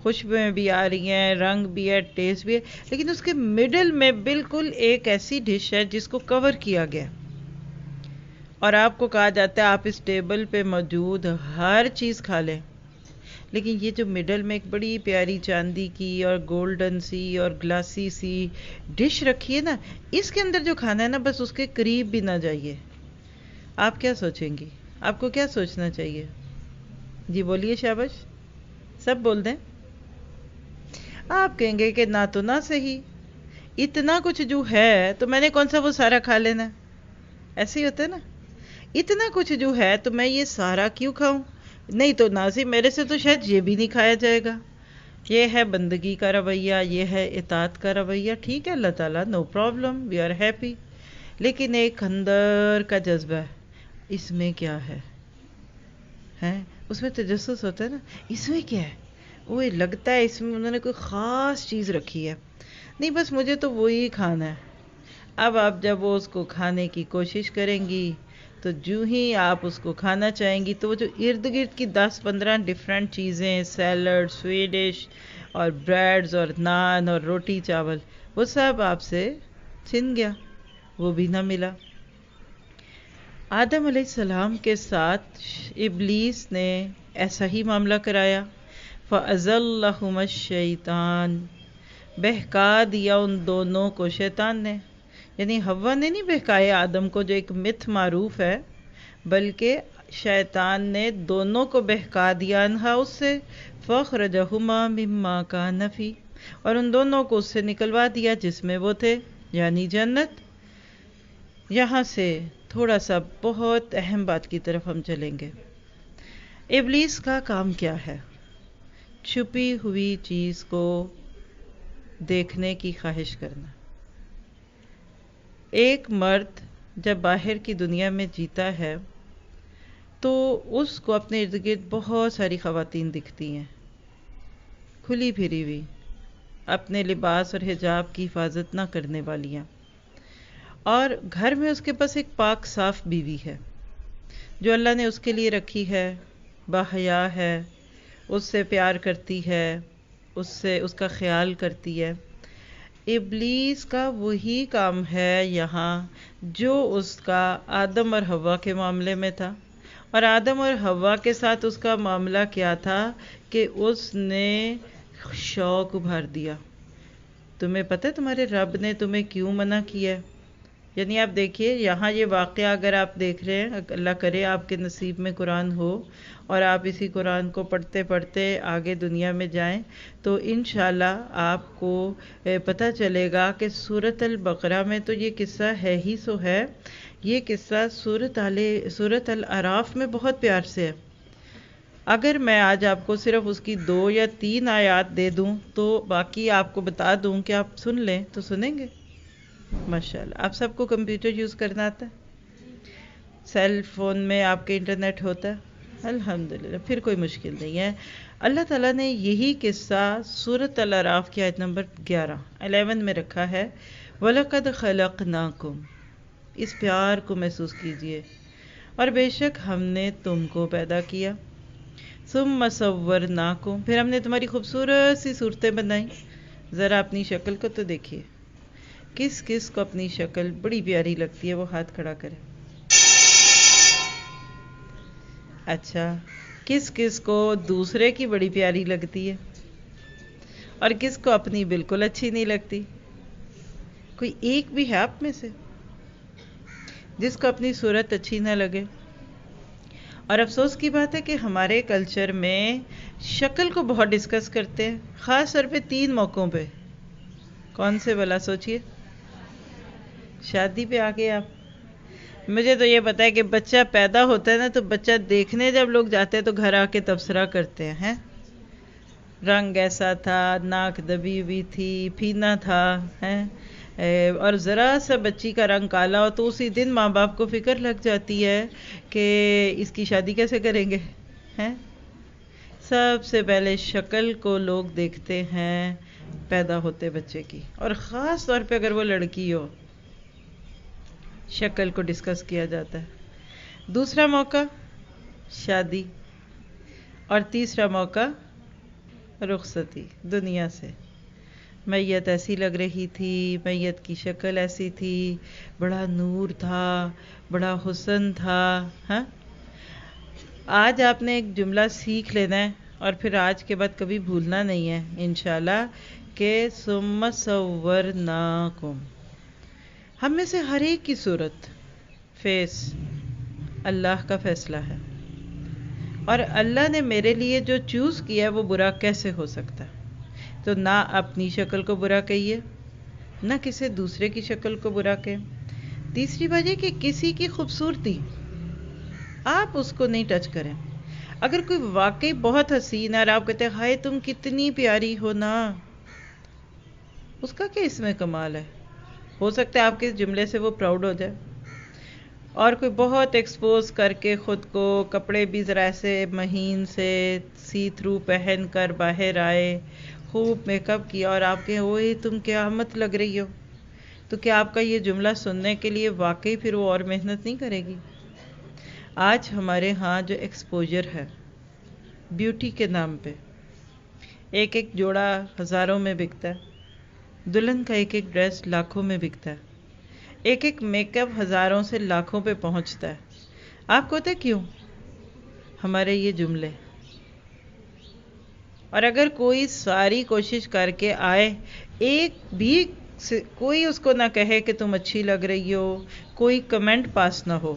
خوشبوئیں بھی آ رہی ہیں، رنگ بھی ہے، ٹیسٹ بھی ہے، لیکن اس کے مڈل میں بالکل ایک ایسی ڈش ہے جس کو کور کیا گیا، اور آپ کو کہا جاتا ہے آپ اس ٹیبل پہ موجود ہر چیز کھا لیں، لیکن یہ جو مڈل میں ایک بڑی پیاری چاندی کی اور گولڈن سی اور گلاسی سی ڈش رکھی ہے نا، اس کے اندر جو کھانا ہے نا، بس اس کے قریب بھی نہ جائیے۔ آپ کیا سوچیں گی؟ آپ کو کیا سوچنا چاہیے؟ جی بولیے، شاباش، سب بول دیں۔ آپ کہیں گے کہ نہ تو نہ صحیح، اتنا کچھ جو ہے تو میں نے کون سا وہ سارا کھا لینا ہے؟ ایسے ہی ہوتا ہے نا، اتنا کچھ جو ہے تو میں یہ سارا کیوں کھاؤں؟ نہیں تو نازی میرے سے تو شاید یہ بھی نہیں کھایا جائے گا۔ یہ ہے بندگی کا رویہ، یہ ہے اطاعت کا رویہ، ٹھیک ہے اللہ تعالیٰ، no problem, we are happy. لیکن ایک اندر کا جذبہ ہے، اس میں کیا ہے؟ اس میں تجسس ہوتا ہے نا، اس میں کیا ہے؟ وہ لگتا ہے اس میں انہوں نے کوئی خاص چیز رکھی ہے، نہیں بس مجھے تو وہی کھانا ہے۔ اب آپ جب وہ اس کو کھانے کی کوشش کریں گی تو جو ہی آپ اس کو کھانا چاہیں گی تو وہ جو ارد گرد کی 10-15 ڈفرینٹ چیزیں، سیلڈ، سویٹ ڈش اور بریڈز اور نان اور روٹی چاول، وہ سب آپ سے چھن گیا، وہ بھی نہ ملا۔ آدم علیہ السلام کے ساتھ ابلیس نے ایسا ہی معاملہ کرایا، فَأَزَلَّهُمَا الشَّيْطَانُ، بہکا دیا ان دونوں کو شیطان نے، یعنی حوا نے نہیں بہکایا آدم کو جو ایک متھ معروف ہے، بلکہ شیطان نے دونوں کو بہکا دیا انہا اس سے، فَأَخْرَجَهُمَا مِمَّا كَانَ فِيهِ، اور ان دونوں کو اس سے نکلوا دیا جس میں وہ تھے، یعنی جنت۔ یہاں سے تھوڑا سا بہت اہم بات کی طرف ہم چلیں گے۔ ابلیس کا کام کیا ہے؟ چھپی ہوئی چیز کو دیکھنے کی خواہش کرنا۔ ایک مرد جب باہر کی دنیا میں جیتا ہے تو اس کو اپنے ارد گرد بہت ساری خواتین دکھتی ہیں، کھلی پھری ہوئی، اپنے لباس اور حجاب کی حفاظت نہ کرنے والیاں، اور گھر میں اس کے پاس ایک پاک صاف بیوی ہے جو اللہ نے اس کے لیے رکھی ہے، باحیا ہے، اس سے پیار کرتی ہے، اس کا خیال کرتی ہے۔ ابلیس کا وہی کام ہے یہاں جو اس کا آدم اور حوا کے معاملے میں تھا، اور آدم اور حوا کے ساتھ اس کا معاملہ کیا تھا کہ اس نے شوق ابھار دیا۔ تمہیں پتہ ہے تمہارے رب نے تمہیں کیوں منع کیا ہے؟ یعنی آپ دیکھیے یہاں یہ واقعہ اگر آپ دیکھ رہے ہیں، اللہ کرے آپ کے نصیب میں قرآن ہو اور آپ اسی قرآن کو پڑھتے پڑھتے آگے دنیا میں جائیں تو انشاءاللہ آپ کو پتہ چلے گا کہ سورۃ البقرہ میں تو یہ قصہ ہے ہی سو ہے، یہ قصہ سورۃ الاعراف میں بہت پیار سے ہے۔ اگر میں آج آپ کو صرف اس کی 2 یا 3 آیات دے دوں تو باقی آپ کو بتا دوں کہ آپ سن لیں تو سنیں گے؟ ماشاءاللہ۔ آپ سب کو کمپیوٹر یوز کرنا آتا ہے؟ سیل فون میں آپ کے انٹرنیٹ ہوتا ہے؟ الحمدللہ، پھر کوئی مشکل نہیں ہے۔ اللہ تعالیٰ نے یہی قصہ سورۃ الاعراف کی آیت نمبر 11 میں رکھا ہے۔ وَلَقَدْ خَلَقْنَاكُمْ، اس پیار کو محسوس کیجئے، اور بے شک ہم نے تم کو پیدا کیا۔ ثُمَّ صَوَّرْنَاكُمْ، پھر ہم نے تمہاری خوبصورت سی صورتیں بنائیں۔ ذرا اپنی شکل کو تو دیکھیے، کس کس کو اپنی شکل بڑی پیاری لگتی ہے؟ وہ ہاتھ کھڑا کرے۔ اچھا، کس کس کو دوسرے کی بڑی پیاری لگتی ہے اور کس کو اپنی بالکل اچھی نہیں لگتی؟ کوئی ایک بھی ہے آپ میں سے جس کو اپنی صورت اچھی نہ لگے؟ اور افسوس کی بات ہے کہ ہمارے کلچر میں شکل کو بہت ڈسکس کرتے ہیں، خاص طور پہ 3 موقعوں پہ۔ کون سے بلا سوچئے؟ شادی پہ آگے آپ، مجھے تو یہ پتا ہے کہ بچہ پیدا ہوتا ہے نا تو بچہ دیکھنے جب لوگ جاتے ہیں تو گھر آ کے تبصرہ کرتے ہیں، رنگ ایسا تھا، ناک دبی ہوئی تھی، پھینا تھا، اور ذرا سا بچی کا رنگ کالا ہو تو اسی دن ماں باپ کو فکر لگ جاتی ہے کہ اس کی شادی کیسے کریں گے۔ سب سے پہلے شکل کو لوگ دیکھتے ہیں پیدا ہوتے بچے کی، اور خاص طور پہ اگر وہ لڑکی ہو شکل کو ڈسکس کیا جاتا ہے۔ دوسرا موقع شادی، اور تیسرا موقع رخصتی دنیا سے۔ میت ایسی لگ رہی تھی، میت کی شکل ایسی تھی، بڑا نور تھا، بڑا حسن تھا۔ آج آپ نے ایک جملہ سیکھ لینا ہے اور پھر آج کے بعد کبھی بھولنا نہیں ہے انشاءاللہ، کہ ثم صورناکم، ہم میں سے ہر ایک کی صورت، فیس اللہ کا فیصلہ ہے، اور اللہ نے میرے لیے جو چوز کیا ہے وہ برا کیسے ہو سکتا ہے؟ تو نہ اپنی شکل کو برا کہیے، نہ کسی دوسرے کی شکل کو برا کہیں۔ تیسری بات یہ کہ کسی کی خوبصورتی آپ اس کو نہیں ٹچ کریں۔ اگر کوئی واقعی بہت حسین ہے اور آپ کہتے ہیں ہائے تم کتنی پیاری ہو نا، اس کا کیا اس میں کمال ہے؟ ہو سکتا ہے آپ کے جملے سے وہ پراؤڈ ہو جائے۔ اور کوئی بہت ایکسپوز کر کے خود کو، کپڑے بھی ذرا ایسے مہین سے سی تھرو پہن کر باہر آئے، خوب میک اپ کیا، اور آپ کہیں اوئے تم قیامت لگ رہی ہو، تو کیا آپ کا یہ جملہ سننے کے لیے واقعی پھر وہ اور محنت نہیں کرے گی؟ آج ہمارے ہاں جو ایکسپوجر ہے بیوٹی کے نام پہ، ایک ایک جوڑا ہزاروں میں بکتا ہے، دلہن کا ایک ایک ڈریس لاکھوں میں بکتا ہے، ایک ایک میک اپ ہزاروں سے لاکھوں پہ پہنچتا ہے۔ آپ کو پتہ ہے کیوں؟ ہمارے یہ جملے۔ اور اگر کوئی ساری کوشش کر کے آئے، ایک بھی کوئی اس کو نہ کہے کہ تم اچھی لگ رہی ہو، کوئی کمنٹ پاس نہ ہو،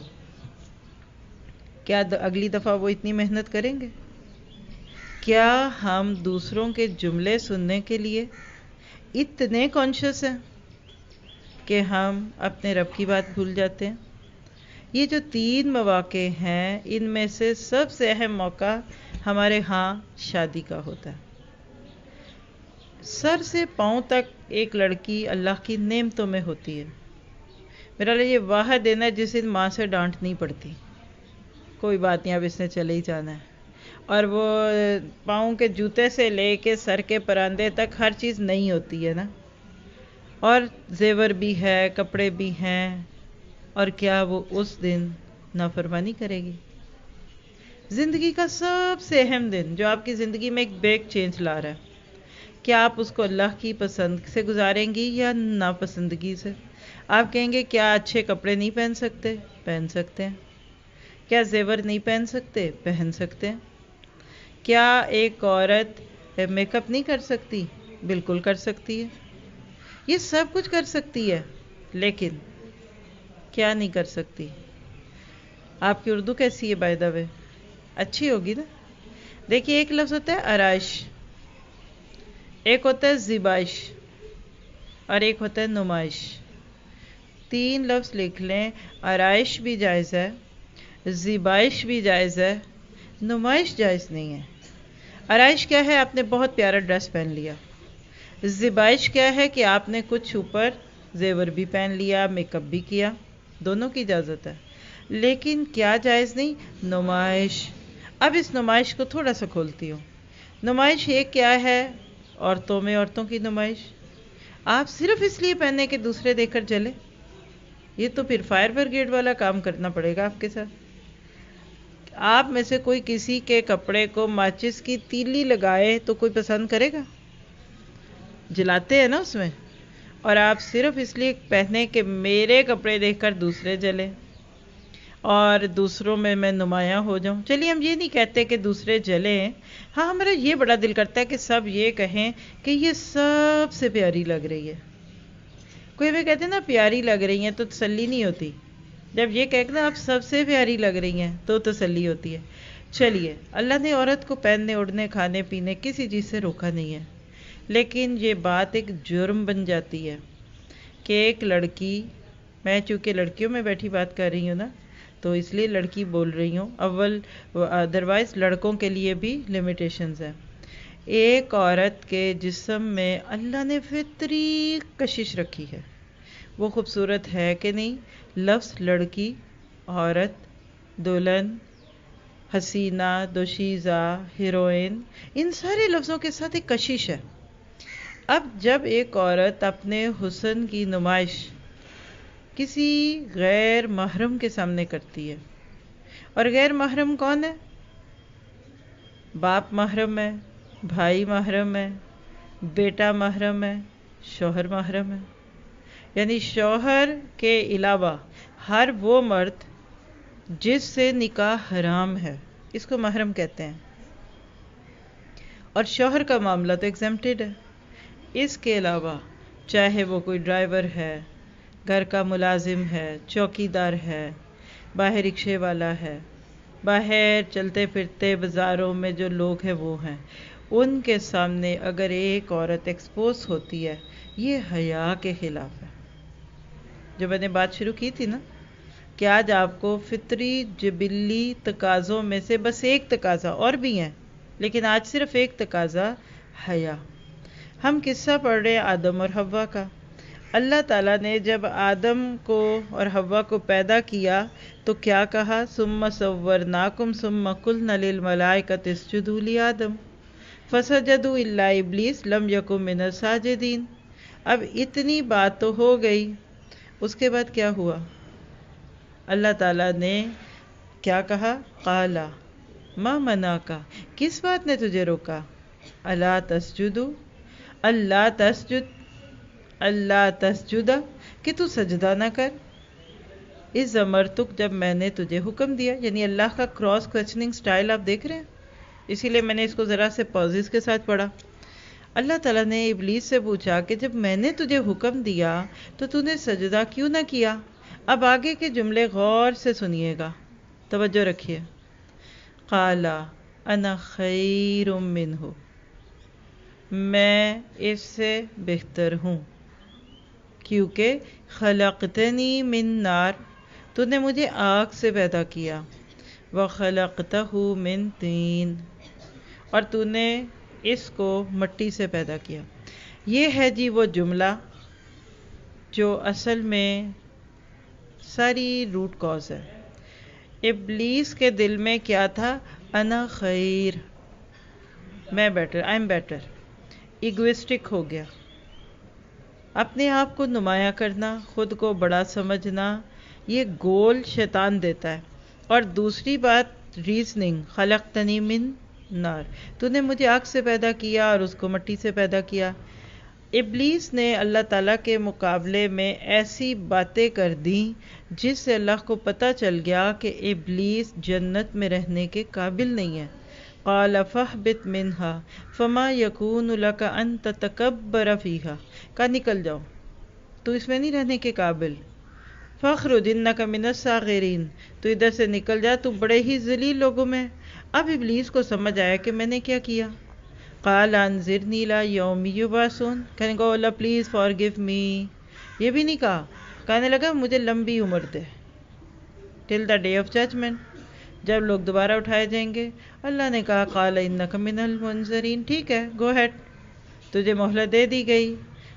کیا اگلی دفعہ وہ اتنی محنت کریں گے؟ کیا ہم دوسروں کے جملے سننے کے لیے اتنے کانشیس ہیں کہ ہم اپنے رب کی بات بھول جاتے ہیں؟ یہ جو 3 مواقع ہیں ان میں سے سب سے اہم موقع ہمارے ہاں شادی کا ہوتا ہے۔ سر سے پاؤں تک ایک لڑکی اللہ کی نعمتوں میں ہوتی ہے۔ میرا یہ واحد دن ہے جس دن ماں سے ڈانٹ نہیں پڑتی، کوئی بات نہیں اب اس نے چلے ہی جانا ہے، اور وہ پاؤں کے جوتے سے لے کے سر کے پراندے تک ہر چیز نہیں ہوتی ہے نا، اور زیور بھی ہے، کپڑے بھی ہیں، اور کیا وہ اس دن نافرمانی کرے گی؟ زندگی کا سب سے اہم دن جو آپ کی زندگی میں ایک بیگ چینج لا رہا ہے، کیا آپ اس کو اللہ کی پسند سے گزاریں گی یا ناپسندگی سے؟ آپ کہیں گے کیا اچھے کپڑے نہیں پہن سکتے؟ پہن سکتے ہیں۔ کیا زیور نہیں پہن سکتے؟ پہن سکتے ہیں۔ کیا ایک عورت میک اپ نہیں کر سکتی؟ بالکل کر سکتی ہے، یہ سب کچھ کر سکتی ہے، لیکن کیا نہیں کر سکتی؟ آپ کی اردو کیسی ہے بائی دا وے؟ اچھی ہوگی نا؟ دیکھیے ایک لفظ ہوتا ہے آرائش، ایک ہوتا ہے زیبائش، اور ایک ہوتا ہے نمائش۔ 3 لفظ لکھ لیں، آرائش بھی جائز ہے، زیبائش بھی جائز ہے، نمائش جائز نہیں ہے۔ آرائش کیا ہے؟ آپ نے بہت پیارا ڈریس پہن لیا۔ زیبائش کیا ہے کہ آپ نے کچھ اوپر زیور بھی پہن لیا، میک اپ بھی کیا، دونوں کی اجازت ہے۔ لیکن کیا جائز نہیں؟ نمائش۔ اب اس نمائش کو تھوڑا سا کھولتی ہوں۔ نمائش ایک کیا ہے؟ عورتوں میں عورتوں کی نمائش۔ آپ صرف اس لیے پہنے کہ دوسرے دیکھ کر چلے، یہ تو پھر فائر بریگیڈ والا کام کرنا پڑے گا آپ کے ساتھ۔ آپ میں سے کوئی کسی کے کپڑے کو ماچس کی تیلی لگائے تو کوئی پسند کرے گا؟ جلاتے ہیں نا اس میں۔ اور آپ صرف اس لیے پہنے کہ میرے کپڑے دیکھ کر دوسرے جلے اور دوسروں میں میں نمایاں ہو جاؤں۔ چلیے ہم یہ نہیں کہتے کہ دوسرے جلیں، ہاں ہمارا یہ بڑا دل کرتا ہے کہ سب یہ کہیں کہ یہ سب سے پیاری لگ رہی ہے۔ کوئی بھی کہتے ہیں نا پیاری لگ رہی ہیں تو تسلی نہیں ہوتی، جب یہ کہتے ہیں آپ سب سے پیاری لگ رہی ہیں تو تسلی ہوتی ہے۔ چلیے اللہ نے عورت کو پہننے اوڑھنے کھانے پینے کسی چیز سے روکا نہیں ہے، لیکن یہ بات ایک جرم بن جاتی ہے کہ ایک لڑکی، میں چونکہ لڑکیوں میں بیٹھی بات کر رہی ہوں نا تو اس لیے لڑکی بول رہی ہوں، ادروائز لڑکوں کے لیے بھی لیمیٹیشنز ہیں۔ ایک عورت کے جسم میں اللہ نے فطری کشش رکھی ہے، وہ خوبصورت ہے کہ نہیں؟ لفظ لڑکی، عورت، دلہن، حسینہ، دوشیزہ، ہیروئن، ان سارے لفظوں کے ساتھ ایک کشش ہے۔ اب جب ایک عورت اپنے حسن کی نمائش کسی غیر محرم کے سامنے کرتی ہے، اور غیر محرم کون ہے؟ باپ محرم ہے، بھائی محرم ہے، بیٹا محرم ہے، شوہر محرم ہے، یعنی شوہر کے علاوہ ہر وہ مرد جس سے نکاح حرام ہے اس کو محرم کہتے ہیں، اور شوہر کا معاملہ تو ایگزمپٹڈ ہے۔ اس کے علاوہ چاہے وہ کوئی ڈرائیور ہے، گھر کا ملازم ہے، چوکیدار ہے، باہر رکشے والا ہے، باہر چلتے پھرتے بازاروں میں جو لوگ ہیں وہ ہیں، ان کے سامنے اگر ایک عورت ایکسپوز ہوتی ہے یہ حیا کے خلاف ہے۔ جو میں نے بات شروع کی تھی نا کہ آج آپ کو فطری جبلی تقاضوں میں سے بس ایک تقاضا، اور بھی ہیں لیکن آج صرف ایک تقاضا، حیا۔ ہم قصہ پڑھ رہے ہیں آدم اور حوا کا۔ اللہ تعالیٰ نے جب آدم کو اور حوا کو پیدا کیا تو کیا کہا؟ ثم صورناکم ثم قلنا للملائکۃ اسجدوا لآدم فسجدوا الا ابلیس لم یکن من الساجدین۔ اب اتنی بات تو ہو گئی، اس کے بعد کیا ہوا؟ اللہ تعالیٰ نے کیا کہا؟ قالا ما منعک، کس بات نے تجھے روکا؟ الا تسجدوا، اللہ تسجد، اللہ تسجد، کہ تو سجدہ نہ کر، اس امرتک، جب میں نے تجھے حکم دیا۔ یعنی اللہ کا کراس کوسچننگ سٹائل آپ دیکھ رہے ہیں، اسی لیے میں نے اس کو ذرا سے پازز کے ساتھ پڑھا۔ اللہ تعالیٰ نے ابلیس سے پوچھا کہ جب میں نے تجھے حکم دیا تو تو نے سجدہ کیوں نہ کیا؟ اب آگے کے جملے غور سے سنیے گا، توجہ رکھیے۔ قال انا خیر منہ، میں اس سے بہتر ہوں، کیونکہ خلقتنی من نار، تو نے مجھے آگ سے پیدا کیا، وخلقتہ من طین، اور تو نے اس کو مٹی سے پیدا کیا۔ یہ ہے جی وہ جملہ جو اصل میں ساری روٹ کاز ہے۔ ابلیس کے دل میں کیا تھا؟ انا خیر، میں better, I am better, egoistic ہو گیا۔ اپنے آپ کو نمایاں کرنا، خود کو بڑا سمجھنا، یہ گول شیطان دیتا ہے۔ اور دوسری بات ریزننگ، خلقتنی من نار، تو نے مجھے آگ سے پیدا کیا اور اس کو مٹی سے پیدا کیا۔ ابلیس نے اللہ تعالیٰ کے مقابلے میں ایسی باتیں کر دیں جس سے اللہ کو پتہ چل گیا کہ ابلیس جنت میں رہنے کے قابل نہیں ہے۔ قال فاہبط منہا فما یکون لک ان تتکبر فیہا، کہا نکل جاؤ، تو اس میں نہیں رہنے کے قابل۔ فخرج انک من الصاغرین، تو ادھر سے نکل جا، تو بڑے ہی ذلیل لوگوں میں۔ اب ابلیس کو سمجھ آیا کہ میں نے کیا کیا۔ قال انظرنی الی یوم یبعثون، کہنے کو اللہ پلیز فارگیو می، یہ بھی نہیں کہا، کہنے لگا مجھے لمبی عمر دے ٹل دا ڈے آف ججمنٹ، جب لوگ دوبارہ اٹھائے جائیں گے۔ اللہ نے کہا قال انک من المنظرین، ٹھیک ہے گو ہیڈ، تجھے مہلت دے دی گئی۔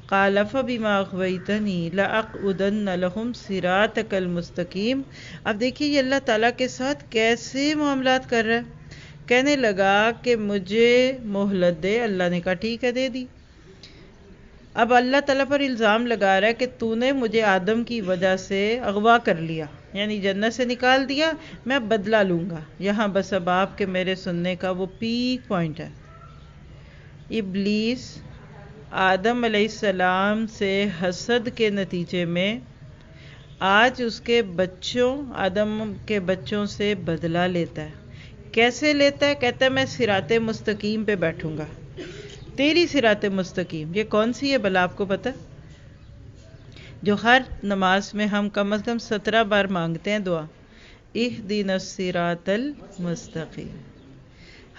قال فبما اغویتنی لاقعدن لہم صراطک المستقیم۔ اب دیکھیے یہ اللہ تعالیٰ کے ساتھ کیسے معاملات کر رہا ہے۔ کہنے لگا کہ مجھے مہلت دے، اللہ نے کہا ٹھیک ہے دے دی۔ اب اللہ تعالیٰ پر الزام لگا رہا ہے کہ تو نے مجھے آدم کی وجہ سے اغوا کر لیا، یعنی جنت سے نکال دیا، میں بدلہ لوں گا۔ یہاں بس اب آپ کے میرے سننے کا وہ پیک پوائنٹ ہے۔ ابلیس آدم علیہ السلام سے حسد کے نتیجے میں آج اس کے بچوں، آدم کے بچوں سے بدلہ لیتا ہے۔ کیسے لیتا ہے؟ کہتا ہے میں صراط مستقیم پہ بیٹھوں گا، تیری صراط مستقیم۔ یہ کون سی ہے بھلا آپ کو پتہ؟ جو ہر نماز میں ہم کم از کم 17 بار مانگتے ہیں دعا، اہدنا الصراط المستقیم،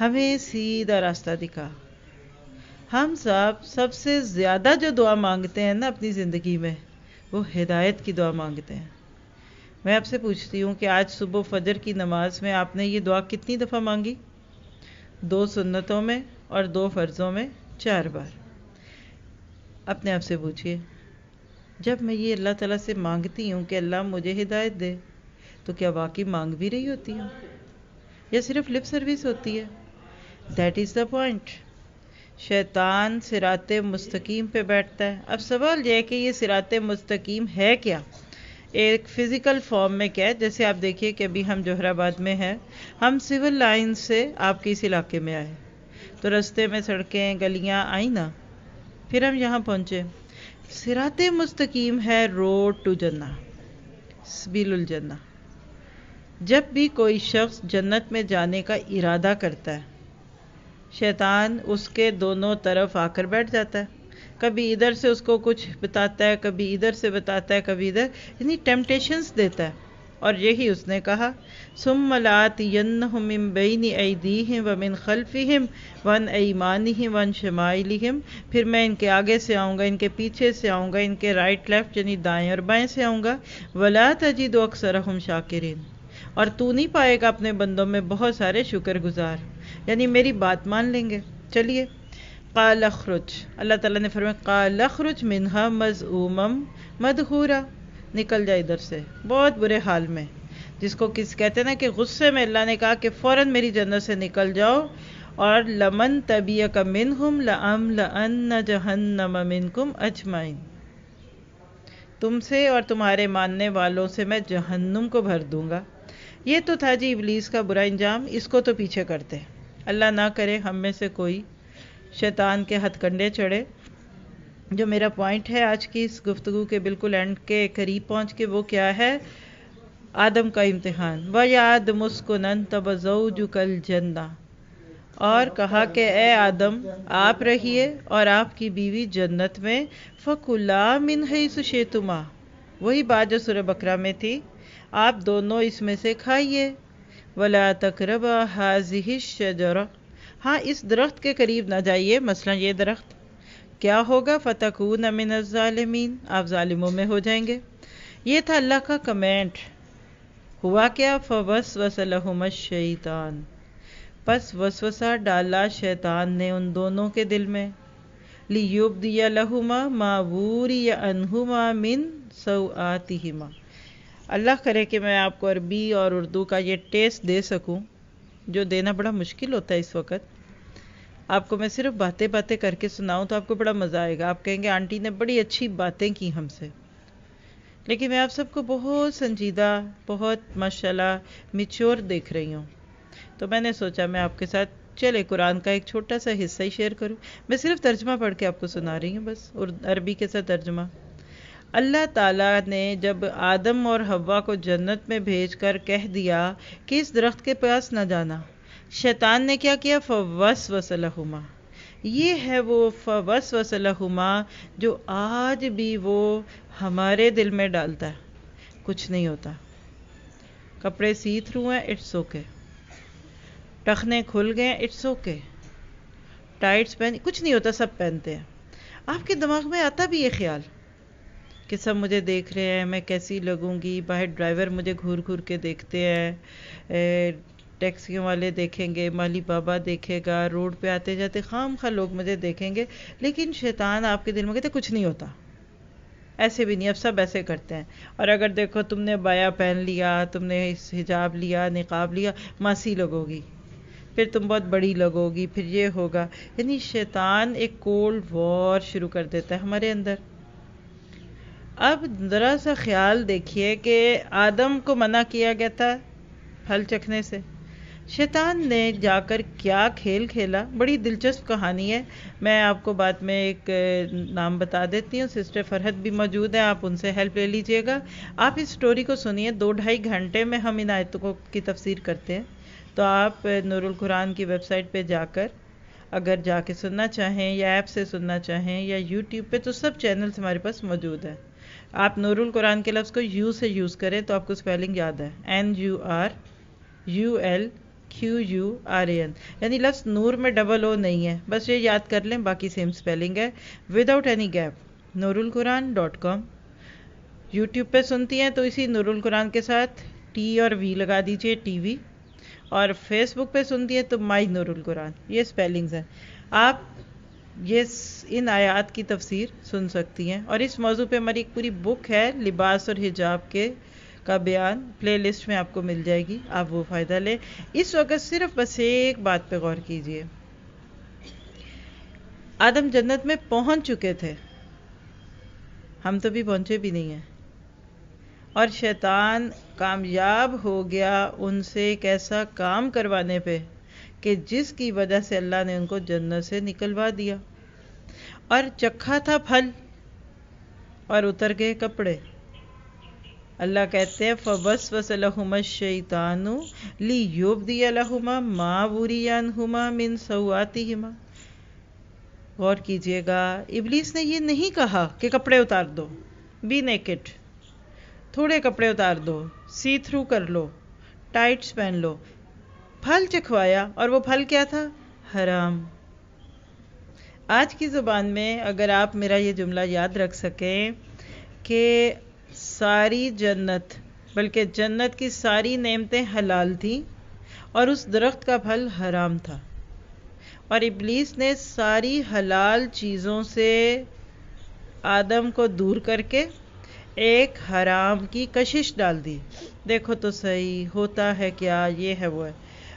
ہمیں سیدھا راستہ دکھا۔ ہم سب سے زیادہ جو دعا مانگتے ہیں نا اپنی زندگی میں، وہ ہدایت کی دعا مانگتے ہیں۔ میں آپ سے پوچھتی ہوں کہ آج صبح فجر کی نماز میں آپ نے یہ دعا کتنی دفعہ مانگی؟ 2 سنتوں میں اور 2 فرضوں میں 4 بار۔ اپنے آپ سے پوچھئے، جب میں یہ اللہ تعالیٰ سے مانگتی ہوں کہ اللہ مجھے ہدایت دے، تو کیا واقعی مانگ بھی رہی ہوتی ہوں یا صرف لپ سروس ہوتی ہے؟ That is the point. شیطان صراط مستقیم پہ بیٹھتا ہے۔ اب سوال یہ ہے کہ یہ صراط مستقیم ہے کیا؟ ایک فزیکل فارم میں کیا ہے؟ جیسے آپ دیکھیے کہ ابھی ہم جوہر آباد میں ہیں، ہم سول لائن سے آپ کے اس علاقے میں آئے، تو رستے میں سڑکیں گلیاں آئیں نا، پھر ہم یہاں پہنچے۔ صراط مستقیم ہے روڈ ٹو جنہ، سبیل الجنہ۔ جب بھی کوئی شخص جنت میں جانے کا ارادہ کرتا ہے، شیطان اس کے دونوں طرف آ کر بیٹھ جاتا ہے، کبھی ادھر سے اس کو کچھ بتاتا ہے، کبھی ادھر سے بتاتا ہے، کبھی ادھر، یعنی ٹیمپٹیشنز دیتا ہے۔ اور یہی اس نے کہا ثم لآتینہم من بین ایدیہم ومن خلفہم وعن ایمانہم وعن شمائلہم، پھر میں ان کے آگے سے آؤں گا، ان کے پیچھے سے آؤں گا، ان کے رائٹ لیفٹ یعنی دائیں اور بائیں سے آؤں گا، ولا تجد اکثرہم شاکرین، اور تو نہیں پائے گا اپنے بندوں میں بہت سارے شکر گزار، یعنی میری بات مان لیں گے۔ چلیے، قال اخرج، اللہ تعالیٰ نے فرمایا قال اخرج منہا مذءوما مدحورا، نکل جائے ادھر سے بہت برے حال میں، جس کو کہتے ہیں نا کہ غصے میں اللہ نے کہا کہ فوراً میری جنت سے نکل جاؤ، اور لمن تبعک منہم لأملأن جہنم منکم اجمعین، تم سے اور تمہارے ماننے والوں سے میں جہنم کو بھر دوں گا۔ یہ تو تھا جی ابلیس کا برا انجام، اس کو تو پیچھے کرتے۔ اللہ نہ کرے ہم میں سے کوئی شیطان کے ہتھ کنڈے چڑھے۔ جو میرا پوائنٹ ہے آج کی اس گفتگو کے بالکل اینڈ کے قریب پہنچ کے، وہ کیا ہے؟ آدم کا امتحان۔ وَيَا آدَمُ اسْكُنْ أَنْتَ وَزَوْجُكَ الْجَنَّةَ، اور کہا کہ اے آدم آپ رہیے اور آپ کی بیوی جنت میں، فَكُلَا مِنْ حَيْثُ شِئْتُمَا، وہی بات جو سورہ بقرہ میں تھی، آپ دونوں اس میں سے کھائیے، وَلَا تَقْرَبَا هَٰذِهِ الشَّجَرَةَ، ہاں اس درخت کے قریب نہ جائیے، مثلا یہ درخت، کیا ہوگا؟ فَتَكُونَ مِنَ الظَّالِمِينَ، آپ ظالموں میں ہو جائیں گے۔ یہ تھا اللہ کا کمنٹ۔ ہوا کیا؟ فَوَسْوَسَ لَهُمَا الشَّيْطَانُ، پس وسوسہ ڈالا شیطان نے ان دونوں کے دل میں، لِيُبْدِيَ لَهُمَا مَا وُورِيَ عَنْهُمَا مِنْ سَوْآتِهِمَا، اللہ کرے کہ میں آپ کو عربی اور اردو کا یہ ٹیسٹ دے سکوں، جو دینا بڑا مشکل ہوتا ہے اس وقت۔ آپ کو میں صرف باتیں کر کے سناؤں تو آپ کو بڑا مزہ آئے گا، آپ کہیں گے آنٹی نے بڑی اچھی باتیں کی ہم سے، لیکن میں آپ سب کو بہت سنجیدہ، بہت ماشاءاللہ میچور دیکھ رہی ہوں، تو میں نے سوچا میں آپ کے ساتھ چلے قرآن کا ایک چھوٹا سا حصہ ہی شیئر کروں۔ میں صرف ترجمہ پڑھ کے آپ کو سنا رہی ہوں بس، اور عربی کے ساتھ ترجمہ۔ اللہ تعالیٰ نے جب آدم اور حوا کو جنت میں بھیج کر کہہ دیا کہ اس درخت کے پاس نہ جانا، شیطان نے کیا کیا؟ فوسوس لہما، یہ ہے وہ فوسوس لہما جو آج بھی وہ ہمارے دل میں ڈالتا ہے۔ کچھ نہیں ہوتا. کپڑے سی تھرو ہیں, اٹس اوکے. ٹخنے کھل گئے, اٹس اوکے. ٹائٹس پہن, کچھ نہیں ہوتا, سب پہنتے ہیں. آپ کے دماغ میں آتا بھی یہ خیال کہ سب مجھے دیکھ رہے ہیں, میں کیسی لگوں گی, باہر ڈرائیور مجھے گھور گھور کے دیکھتے ہیں, ٹیکسیوں والے دیکھیں گے, مالی بابا دیکھے گا, روڈ پہ آتے جاتے خام خواہ لوگ مجھے دیکھیں گے. لیکن شیطان آپ کے دل میں کہتے کچھ نہیں ہوتا, ایسے بھی نہیں, اب سب ایسے کرتے ہیں. اور اگر دیکھو تم نے بایا پہن لیا, تم نے حجاب لیا, نقاب لیا, ماسی لگو گی, پھر تم بہت بڑی لگو گی, پھر یہ ہوگا. یعنی شیطان ایک کولڈ وار شروع کر دیتا ہے ہمارے اندر. اب ذرا سا خیال دیکھیے کہ آدم کو منع کیا گیا تھا پھل چکھنے سے, شیطان نے جا کر کیا کھیل کھیلا. بڑی دلچسپ کہانی ہے, میں آپ کو بعد میں ایک نام بتا دیتی ہوں, سسٹر فرحت بھی موجود ہے, آپ ان سے ہیلپ لے لیجئے گا. آپ اس سٹوری کو سنیے, 2-2.5 گھنٹے میں ہم ان آیتوں کی تفسیر کرتے ہیں. تو آپ نور القرآن کی ویب سائٹ پہ جا کر اگر جا کے سننا چاہیں یا ایپ سے سننا چاہیں یا یوٹیوب پہ, تو سب چینلز ہمارے پاس موجود ہیں. آپ نور القرآن کے لفظ کو یو سے یوز کریں تو آپ کو اسپیلنگ یاد ہے, NURULQURAN, یعنی لفظ نور میں ڈبل او نہیں ہے, بس یہ یاد کر لیں, باقی سیم اسپیلنگ ہے, وداؤٹ اینی گیپ. نورالقرآن.com. یوٹیوب پہ سنتی ہیں تو اسی نور القرآن کے ساتھ ٹی اور وی لگا دیجئے, ٹی وی. اور فیس بک پہ سنتی ہے تو مائی نور القرآن, یہ اسپیلنگز ہیں. آپ یہ ان آیات کی تفسیر سن سکتی ہیں. اور اس موضوع پہ ہماری ایک پوری بک ہے, لباس اور حجاب کے کا بیان, پلے لسٹ میں آپ کو مل جائے گی, آپ وہ فائدہ لیں. اس وقت صرف بس ایک بات پہ غور کیجئے. آدم جنت میں پہنچ چکے تھے, ہم تو بھی پہنچے بھی نہیں ہیں, اور شیطان کامیاب ہو گیا ان سے ایک ایسا کام کروانے پہ کہ جس کی وجہ سے اللہ نے ان کو جنت سے نکلوا دیا. اور چکھا تھا پھل اور اتر گئے کپڑے. اللہ کہتے ہیں فَوَسْوَسَ لَهُمَا الشَّيْطَانُ لِيُبْدِيَ لَهُمَا مَا وُرِيَ عَنْهُمَا مِنْ سَوْآتِهِمَا. غور کیجئے گا, ابلیس نے یہ نہیں کہا کہ کپڑے اتار دو, بی نیکڈ, تھوڑے کپڑے اتار دو, سی تھرو کر لو, ٹائٹس پہن لو. پھل چکھوایا, اور وہ پھل کیا تھا؟ حرام. آج کی زبان میں اگر آپ میرا یہ جملہ یاد رکھ سکیں کہ ساری جنت, بلکہ جنت کی ساری نعمتیں حلال تھیں اور اس درخت کا پھل حرام تھا, اور ابلیس نے ساری حلال چیزوں سے آدم کو دور کر کے ایک حرام کی کشش ڈال دی. دیکھو تو صحیح ہوتا ہے کیا, یہ ہے وہ ہے.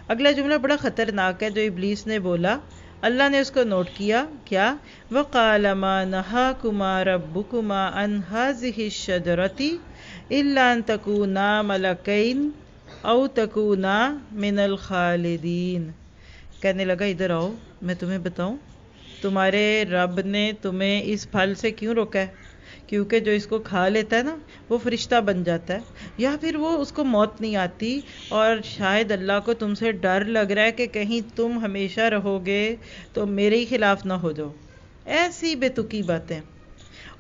اگلا جملہ بڑا خطرناک ہے جو ابلیس نے بولا, اللہ نے اس کو نوٹ کیا, کیا؟ وَقَالَ مَا نَهَاكُمَا رَبُّكُمَا عَنْ هَٰذِهِ الشَّجَرَةِ إِلَّا أَن تَكُونَا مَلَكَيْنِ أَوْ تَكُونَا مِنَ الْخَالِدِينَ. کہنے لگا ادھر آؤ, میں تمہیں بتاؤں تمہارے رب نے تمہیں اس پھل سے کیوں روکا ہے. کیونکہ جو اس کو کھا لیتا ہے نا وہ فرشتہ بن جاتا ہے, یا پھر وہ اس کو موت نہیں آتی, اور شاید اللہ کو تم سے ڈر لگ رہا ہے کہ کہیں تم ہمیشہ رہو گے تو میرے ہی خلاف نہ ہو جاؤ. ایسی بے تکی باتیں.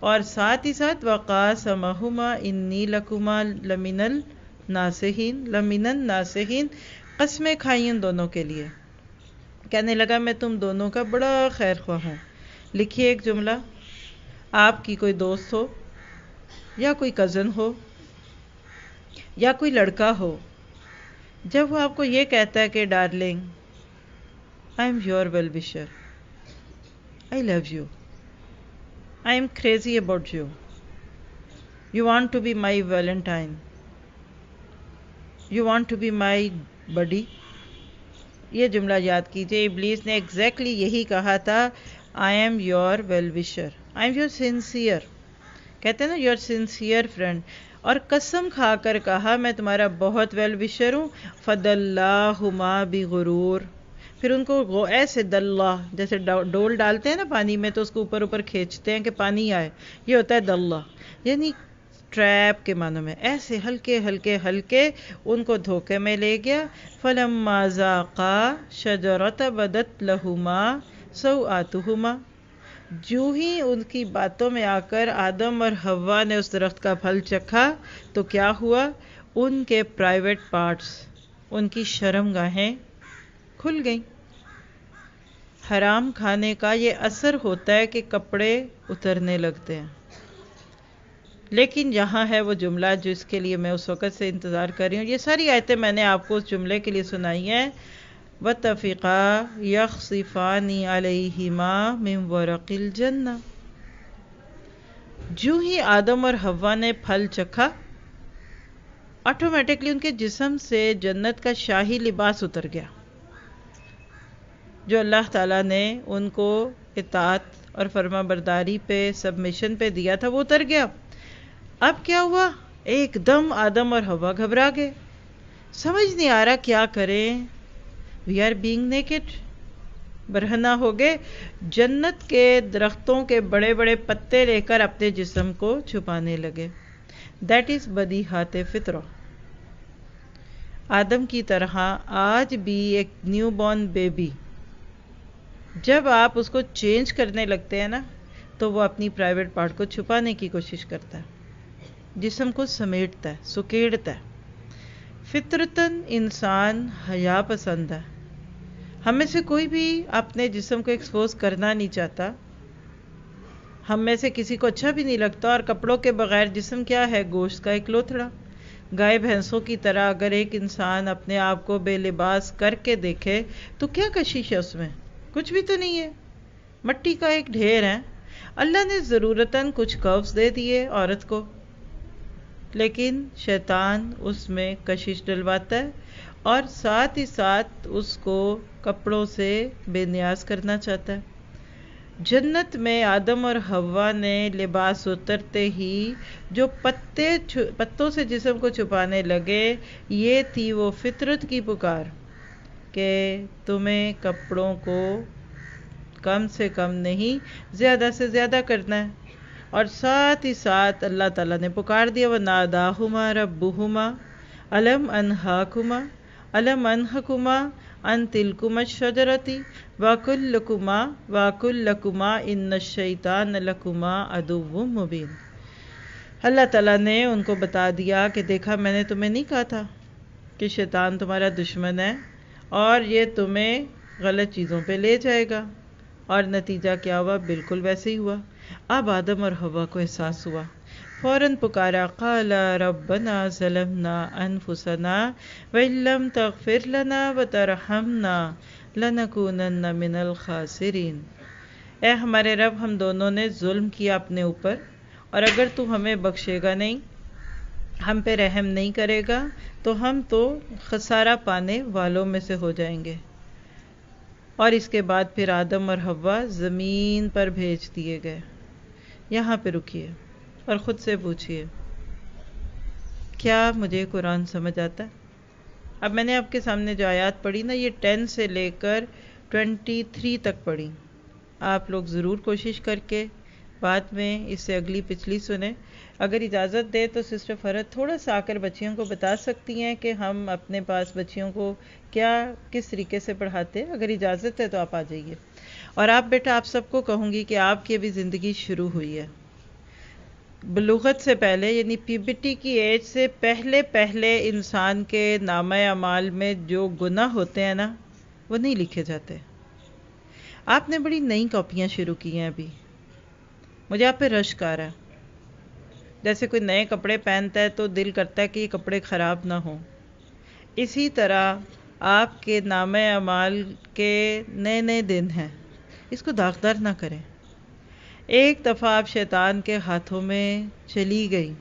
اور ساتھ ہی ساتھ وَقَاسَمَهُمَا إِنِّي لَكُمَا لَمِنَ النَّاصِحِينَ, قسمیں کھائیں ان دونوں کے لیے. کہنے لگا میں تم دونوں کا بڑا خیر خواہ ہوں. لکھیے ایک جملہ, آپ کی کوئی دوست ہو یا کوئی کزن ہو یا کوئی لڑکا ہو, جب وہ آپ کو یہ کہتا ہے کہ darling I am your well wisher, I love you, I am crazy about you, you want to be my valentine, you want to be my buddy. یہ جملہ یاد کیجئے, ابلیس نے ایگزیکٹلی یہی کہا تھا, آئی am your well wisher, I am your sincere, کہتے ہیں نا یور سنسیئر فرینڈ. اور قسم کھا کر کہا میں تمہارا بہت ویل وشر ہوں. فَدَلَّاهُمَا بِغُرُورٍ, پھر ان کو ایسے دلہ, جیسے ڈول ڈالتے ہیں نا پانی میں تو اس کو اوپر اوپر کھینچتے ہیں کہ پانی آئے, یہ ہوتا ہے دلہ, یعنی ٹریپ کے معنوں میں. ایسے ہلکے ہلکے ہلکے ان کو دھوکے میں لے گیا. فَلَمَّا ذَاقَا شَجَرَةَ بَدَتْ لَهُمَا سَوْآتُهُمَا, جو ہی ان کی باتوں میں آ کر آدم اور حوا نے اس درخت کا پھل چکھا تو کیا ہوا؟ ان کے پرائیویٹ پارٹس، ان کی شرم گاہیں کھل گئیں۔ حرام کھانے کا یہ اثر ہوتا ہے کہ کپڑے اترنے لگتے ہیں۔ لیکن یہاں ہے وہ جملہ جس کے لیے میں اس وقت سے انتظار کر رہی ہوں۔ یہ ساری آیتیں میں نے آپ کو اس جملے کے لیے سنائی ہیں، وَاتَّفِقَا يَخْصِفَانِ عَلَيْهِمَا مِنْ وَرَقِ الْجَنَّةِ۔ جو ہی آدم اور حوا نے پھل چکھا، آٹومیٹکلی ان کے جسم سے جنت کا شاہی لباس اتر گیا جو اللہ تعالیٰ نے ان کو اطاعت اور فرما برداری پہ، سبمیشن پہ دیا تھا، وہ اتر گیا۔ اب کیا ہوا؟ ایک دم آدم اور حوا گھبرا گئے، سمجھ نہیں آ رہا کیا کریں، وی آر بینگ نیکڈ، برہنہ ہو گئے، جنت کے درختوں کے بڑے بڑے پتے لے کر اپنے جسم کو چھپانے لگے۔ That is بدیہات فطرہ۔ آدم کی طرح آج بھی ایک نیو بورن بیبی جب آپ اس کو چینج کرنے لگتے ہیں نا تو وہ اپنی پرائیویٹ پارٹ کو چھپانے کی کوشش کرتا ہے، جسم کو سمیٹتا ہے، سکیڑتا ہے۔ فطرتاً انسان حیا پسند ہے، ہم میں سے کوئی بھی اپنے جسم کو ایکسپوز کرنا نہیں چاہتا، ہم میں سے کسی کو اچھا بھی نہیں لگتا، اور کپڑوں کے بغیر جسم کیا ہے؟ گوشت کا ایک لوتھڑا۔ گائے بھینسوں کی طرح اگر ایک انسان اپنے آپ کو بے لباس کر کے دیکھے تو کیا کشش ہے اس میں؟ کچھ بھی تو نہیں ہے، مٹی کا ایک ڈھیر ہے۔ اللہ نے ضرورتاً کچھ کروز دے دیے عورت کو، لیکن شیطان اس میں کشش ڈلواتا ہے اور ساتھ ہی ساتھ اس کو کپڑوں سے بے نیاز کرنا چاہتا ہے۔ جنت میں آدم اور حوا نے لباس اترتے ہی جو پتوں سے جسم کو چھپانے لگے، یہ تھی وہ فطرت کی پکار کہ تمہیں کپڑوں کو کم سے کم نہیں، زیادہ سے زیادہ کرنا ہے۔ اور ساتھ ہی ساتھ اللہ تعالیٰ نے پکار دیا، وَنَادَاهُمَا رَبُّهُمَا أَلَمْ أَنْهَاكُمَا أَلَمْ أَنْهَكُمَا أَنْ تِلْكُمَا الشَّجَرَةِ وَأَقُلْ لَكُمَا إِنَّ الشَّيْطَانَ لَكُمَا عَدُوٌّ مُّبِينٌ۔ اللہ تعالیٰ نے ان کو بتا دیا کہ دیکھا میں نے تمہیں نہیں کہا تھا کہ شیطان تمہارا دشمن ہے اور یہ تمہیں غلط چیزوں پہ لے جائے گا، اور نتیجہ کیا ہوا؟ بالکل ویسے ہی ہوا۔ اب آدم اور حوا کو احساس ہوا، فوراً پکارا، قال ربنا ظلمنا انفسنا وان لم تغفر لنا وترحمنا لنکونن من الخاسرین۔ اے ہمارے رب، ہم دونوں نے ظلم کیا اپنے اوپر، اور اگر تو ہمیں بخشے گا نہیں، ہم پہ رحم نہیں کرے گا، تو ہم تو خسارہ پانے والوں میں سے ہو جائیں گے۔ اور اس کے بعد پھر آدم اور حوا زمین پر بھیج دیے گئے۔ یہاں پہ رکیے اور خود سے پوچھئے، کیا مجھے قرآن سمجھ آتا ہے؟ اب میں نے آپ کے سامنے جو آیات پڑھی نا، یہ 10 سے لے کر 23 تک پڑھی۔ آپ لوگ ضرور کوشش کر کے بعد میں اس سے اگلی پچھلی سنیں۔ اگر اجازت دے تو سسٹر فرحت تھوڑا سا آ کر بچیوں کو بتا سکتی ہیں کہ ہم اپنے پاس بچیوں کو کس طریقے سے پڑھاتے ہیں؟ اگر اجازت ہے تو آپ آ جائیے۔ اور آپ بیٹا، آپ سب کو کہوں گی کہ آپ کی ابھی زندگی شروع ہوئی ہے، بلوغت سے پہلے یعنی پیوبرٹی کی ایج سے پہلے انسان کے نامہ اعمال میں جو گناہ ہوتے ہیں نا، وہ نہیں لکھے جاتے۔ آپ نے بڑی نئی کاپیاں شروع کی ہیں ابھی، مجھے آپ پہ رشک آ رہا ہے۔ جیسے کوئی نئے کپڑے پہنتا ہے تو دل کرتا ہے کہ یہ کپڑے خراب نہ ہوں، اسی طرح آپ کے نامہ اعمال کے نئے دن ہیں، اس کو داغدار نہ کریں۔ ایک دفعہ آپ شیطان کے ہاتھوں میں چلی گئی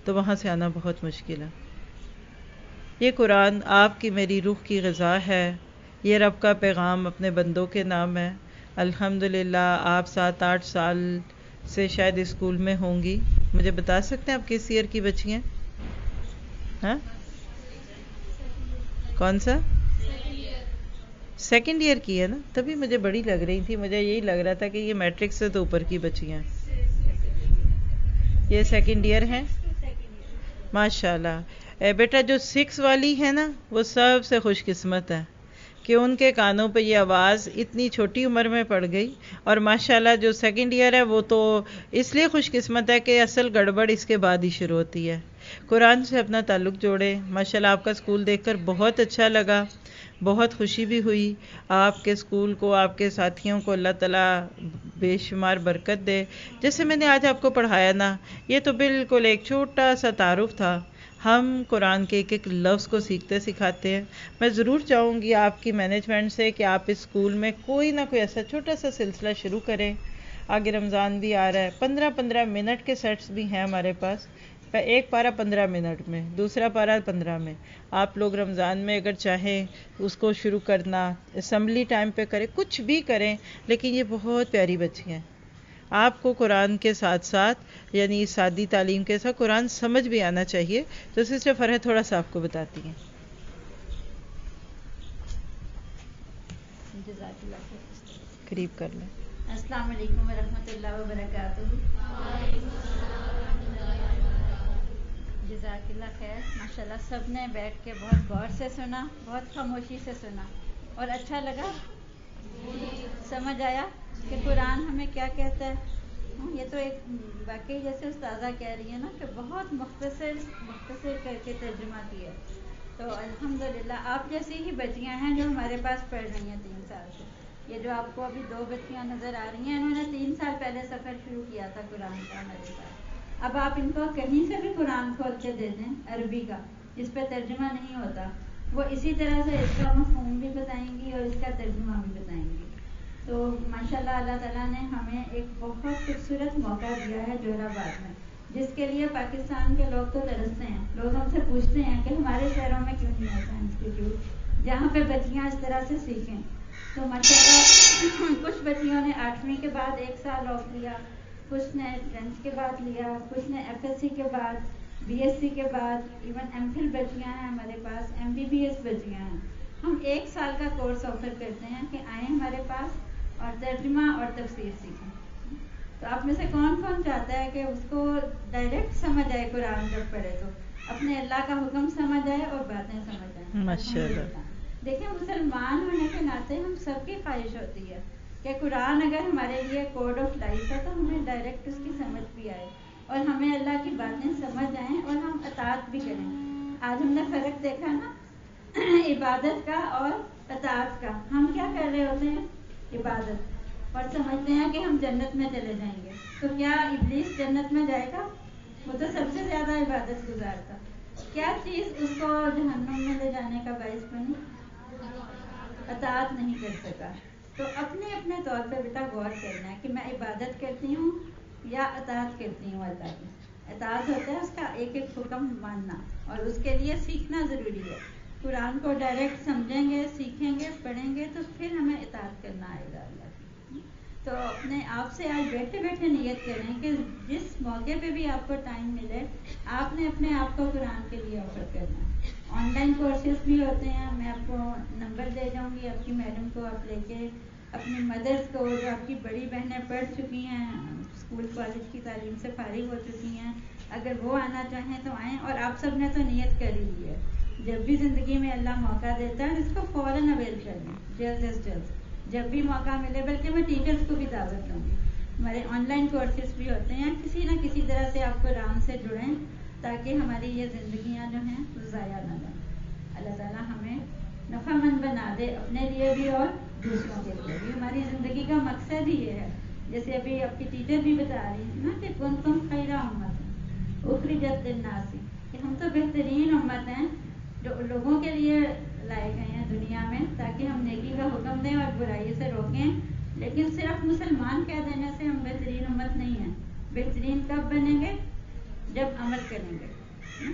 تو وہاں سے آنا بہت مشکل ہے۔ یہ قرآن آپ کی میری روح کی غذا ہے، یہ رب کا پیغام اپنے بندوں کے نام ہے۔ الحمدللہ آپ 7-8 سال سے شاید اسکول میں ہوں گی۔ مجھے بتا سکتے ہیں آپ کس ایئر کی بچی ہیں؟ ہاں، کون سا؟ سیکنڈ ایئر کی ہے نا، تبھی مجھے بڑی لگ رہی تھی، مجھے یہی لگ رہا تھا کہ یہ میٹرک سے تو اوپر کی بچی ہیں۔ یہ سیکنڈ ایئر ہیں، ماشاءاللہ۔ بیٹا جو 6 والی ہے نا، وہ سب سے خوش قسمت ہے کہ ان کے کانوں پہ یہ آواز اتنی چھوٹی عمر میں پڑ گئی. اور ماشاءاللہ جو سیکنڈ ایئر ہے وہ تو اس لیے خوش قسمت ہے کہ اصل گڑبڑ اس کے بعد ہی شروع ہوتی ہے. قرآن سے اپنا تعلق جوڑے. ماشاءاللہ آپ کا اسکول دیکھ کر بہت اچھا لگا, بہت خوشی بھی ہوئی. آپ کے اسکول کو, آپ کے ساتھیوں کو اللہ تعالیٰ بے شمار برکت دے. جیسے میں نے آج آپ کو پڑھایا نا, یہ تو بالکل ایک چھوٹا سا تعارف تھا. ہم قرآن کے ایک ایک لفظ کو سیکھتے سکھاتے ہیں. میں ضرور چاہوں گی آپ کی مینجمنٹ سے کہ آپ اس اسکول میں کوئی نہ کوئی ایسا چھوٹا سا سلسلہ شروع کریں. آگے رمضان بھی آ رہا ہے, 15 منٹ کے سیٹس بھی ہیں ہمارے پاس. ایک پارہ 15 منٹ میں, دوسرا پارہ 15 میں. آپ لوگ رمضان میں اگر چاہیں اس کو شروع کرنا, اسمبلی ٹائم پہ کریں, کچھ بھی کریں, لیکن یہ بہت پیاری بچی ہیں. آپ کو قرآن کے ساتھ ساتھ یعنی سادی تعلیم کے ساتھ قرآن سمجھ بھی آنا چاہیے. تو سسٹر فرحت تھوڑا سا آپ کو بتاتی ہیں. جزاک اللہ خیر. قریب کر لیں. السلام علیکم ورحمۃ اللہ وبرکاتہ. جزاک اللہ خیر. ماشاءاللہ سب نے بیٹھ کے بہت غور سے سنا, بہت خاموشی سے سنا, اور اچھا لگا, سمجھ آیا کہ قرآن ہمیں کیا کہتا ہے. یہ تو ایک واقعی جیسے استاذہ کہہ رہی ہے نا کہ بہت مختصر کر کے ترجمہ کیا. تو الحمدللہ آپ جیسی ہی بچیاں ہیں جو ہمارے پاس پڑھ رہی ہیں 3 سال سے. یہ جو آپ کو ابھی 2 بچیاں نظر آ رہی ہیں, انہوں نے 3 سال پہلے سفر شروع کیا تھا قرآن کا ہمارے ساتھ. اب آپ ان کو کہیں سے بھی قرآن کھول کے دے دیں عربی کا جس پہ ترجمہ نہیں ہوتا, وہ اسی طرح سے اس کا مفہوم بھی بتائیں گی اور اس کا ترجمہ بھی بتائیں گی. تو ماشاءاللہ اللہ تعالیٰ نے ہمیں ایک بہت خوبصورت موقع دیا ہے جوہر آباد میں, جس کے لیے پاکستان کے لوگ تو ترستے ہیں. لوگ ہم سے پوچھتے ہیں کہ ہمارے شہروں میں کیوں نہیں ہوتا انسٹیٹیوٹ جہاں پہ بچیاں اس طرح سے سیکھیں. تو ماشاءاللہ کچھ بچیوں نے 8ویں کے بعد 1 سال آف لیا, کچھ نے 10th کے بعد لیا, کچھ نے FSC کے بعد, BSc کے بعد, ایون MPhil بچیاں ہیں ہمارے پاس, MBBS بچیاں ہیں. ہم 1 سال کا کورس آفر کرتے ہیں کہ آئیں ہمارے پاس اور ترجمہ اور تفسیر سیکھیں. تو آپ میں سے کون کون چاہتا ہے کہ اس کو ڈائریکٹ سمجھ آئے قرآن جب پڑھے, تو اپنے اللہ کا حکم سمجھ آئے اور باتیں سمجھ آئیں. ماشاءاللہ. دیکھیں مسلمان ہونے کے ناطے ہم سب کی خواہش ہوتی ہے کہ قرآن اگر ہمارے لیے کوڈ آف لائف ہے تو ہمیں ڈائریکٹ اس کی سمجھ بھی آئے اور ہمیں اللہ کی باتیں سمجھ آئیں اور ہم اطاعت بھی کریں. آج ہم نے فرق دیکھا نا عبادت کا اور اطاعت کا. ہم کیا کر رہے ہوتے ہیں, عبادت, اور سمجھتے ہیں کہ ہم جنت میں چلے جائیں گے. تو کیا ابلیس جنت میں جائے گا؟ وہ تو سب سے زیادہ عبادت گزار تھا. کیا چیز اس کو جہنم میں لے جانے کا باعث بنی؟ اطاعت نہیں کر سکا. تو اپنے اپنے طور پہ بیٹا غور کرنا ہے کہ میں عبادت کرتی ہوں یا اطاعت کرتی ہوں. اللہ کی اطاعت ہوتا ہے اس کا ایک ایک حکم ماننا, اور اس کے لیے سیکھنا ضروری ہے. قرآن کو ڈائریکٹ سمجھیں گے, سیکھیں گے, پڑھیں گے تو پھر ہمیں اطاعت کرنا آئے گا اللہ کی. تو اپنے آپ سے آج بیٹھے بیٹھے نیت کریں کہ جس موقع پہ بھی آپ کو ٹائم ملے آپ نے اپنے آپ کو قرآن کے لیے آفر کرنا ہے. آن لائن کورسز بھی ہوتے ہیں, میں آپ کو نمبر دے جاؤں گی آپ کی میڈم کو, آپ لے کے اپنی مدرس کو جو آپ کی بڑی بہنیں پڑھ چکی ہیں, اسکول کالج کی تعلیم سے فارغ ہو چکی ہیں, اگر وہ آنا چاہیں تو آئیں. اور آپ سب نے تو نیت کر ہی لی ہے, جب بھی زندگی میں اللہ موقع دیتا ہے اس کو فوراً اویل کر لیں, جلد از جلد جب بھی موقع ملے. بلکہ میں ٹیچرس کو بھی دعوت دوں گی, ہمارے آن لائن کورسز بھی ہوتے ہیں, کسی نہ کسی طرح سے آپ قرآن سے جڑیں تاکہ ہماری یہ زندگیاں جو ہیں وہ ضائع نہ جائیں. اللہ تعالیٰ ہمیں نفع مند بنا دے اپنے لیے بھی اور دوسروں کے لیے بھی. ہماری زندگی کا مقصد ہی یہ ہے, جیسے ابھی آپ کی ٹیچر بھی بتا رہی تھی نا کہ کنتم خیر امۃ اخرجت للناس, کہ ہم تو بہترین امت ہیں جو لوگوں کے لیے لائے گئے ہیں دنیا میں تاکہ ہم نیکی کا حکم دیں اور برائی سے روکیں. لیکن صرف مسلمان کہہ دینے سے ہم بہترین امت نہیں ہیں. بہترین کب بنیں گے؟ جب عمل کریں گے,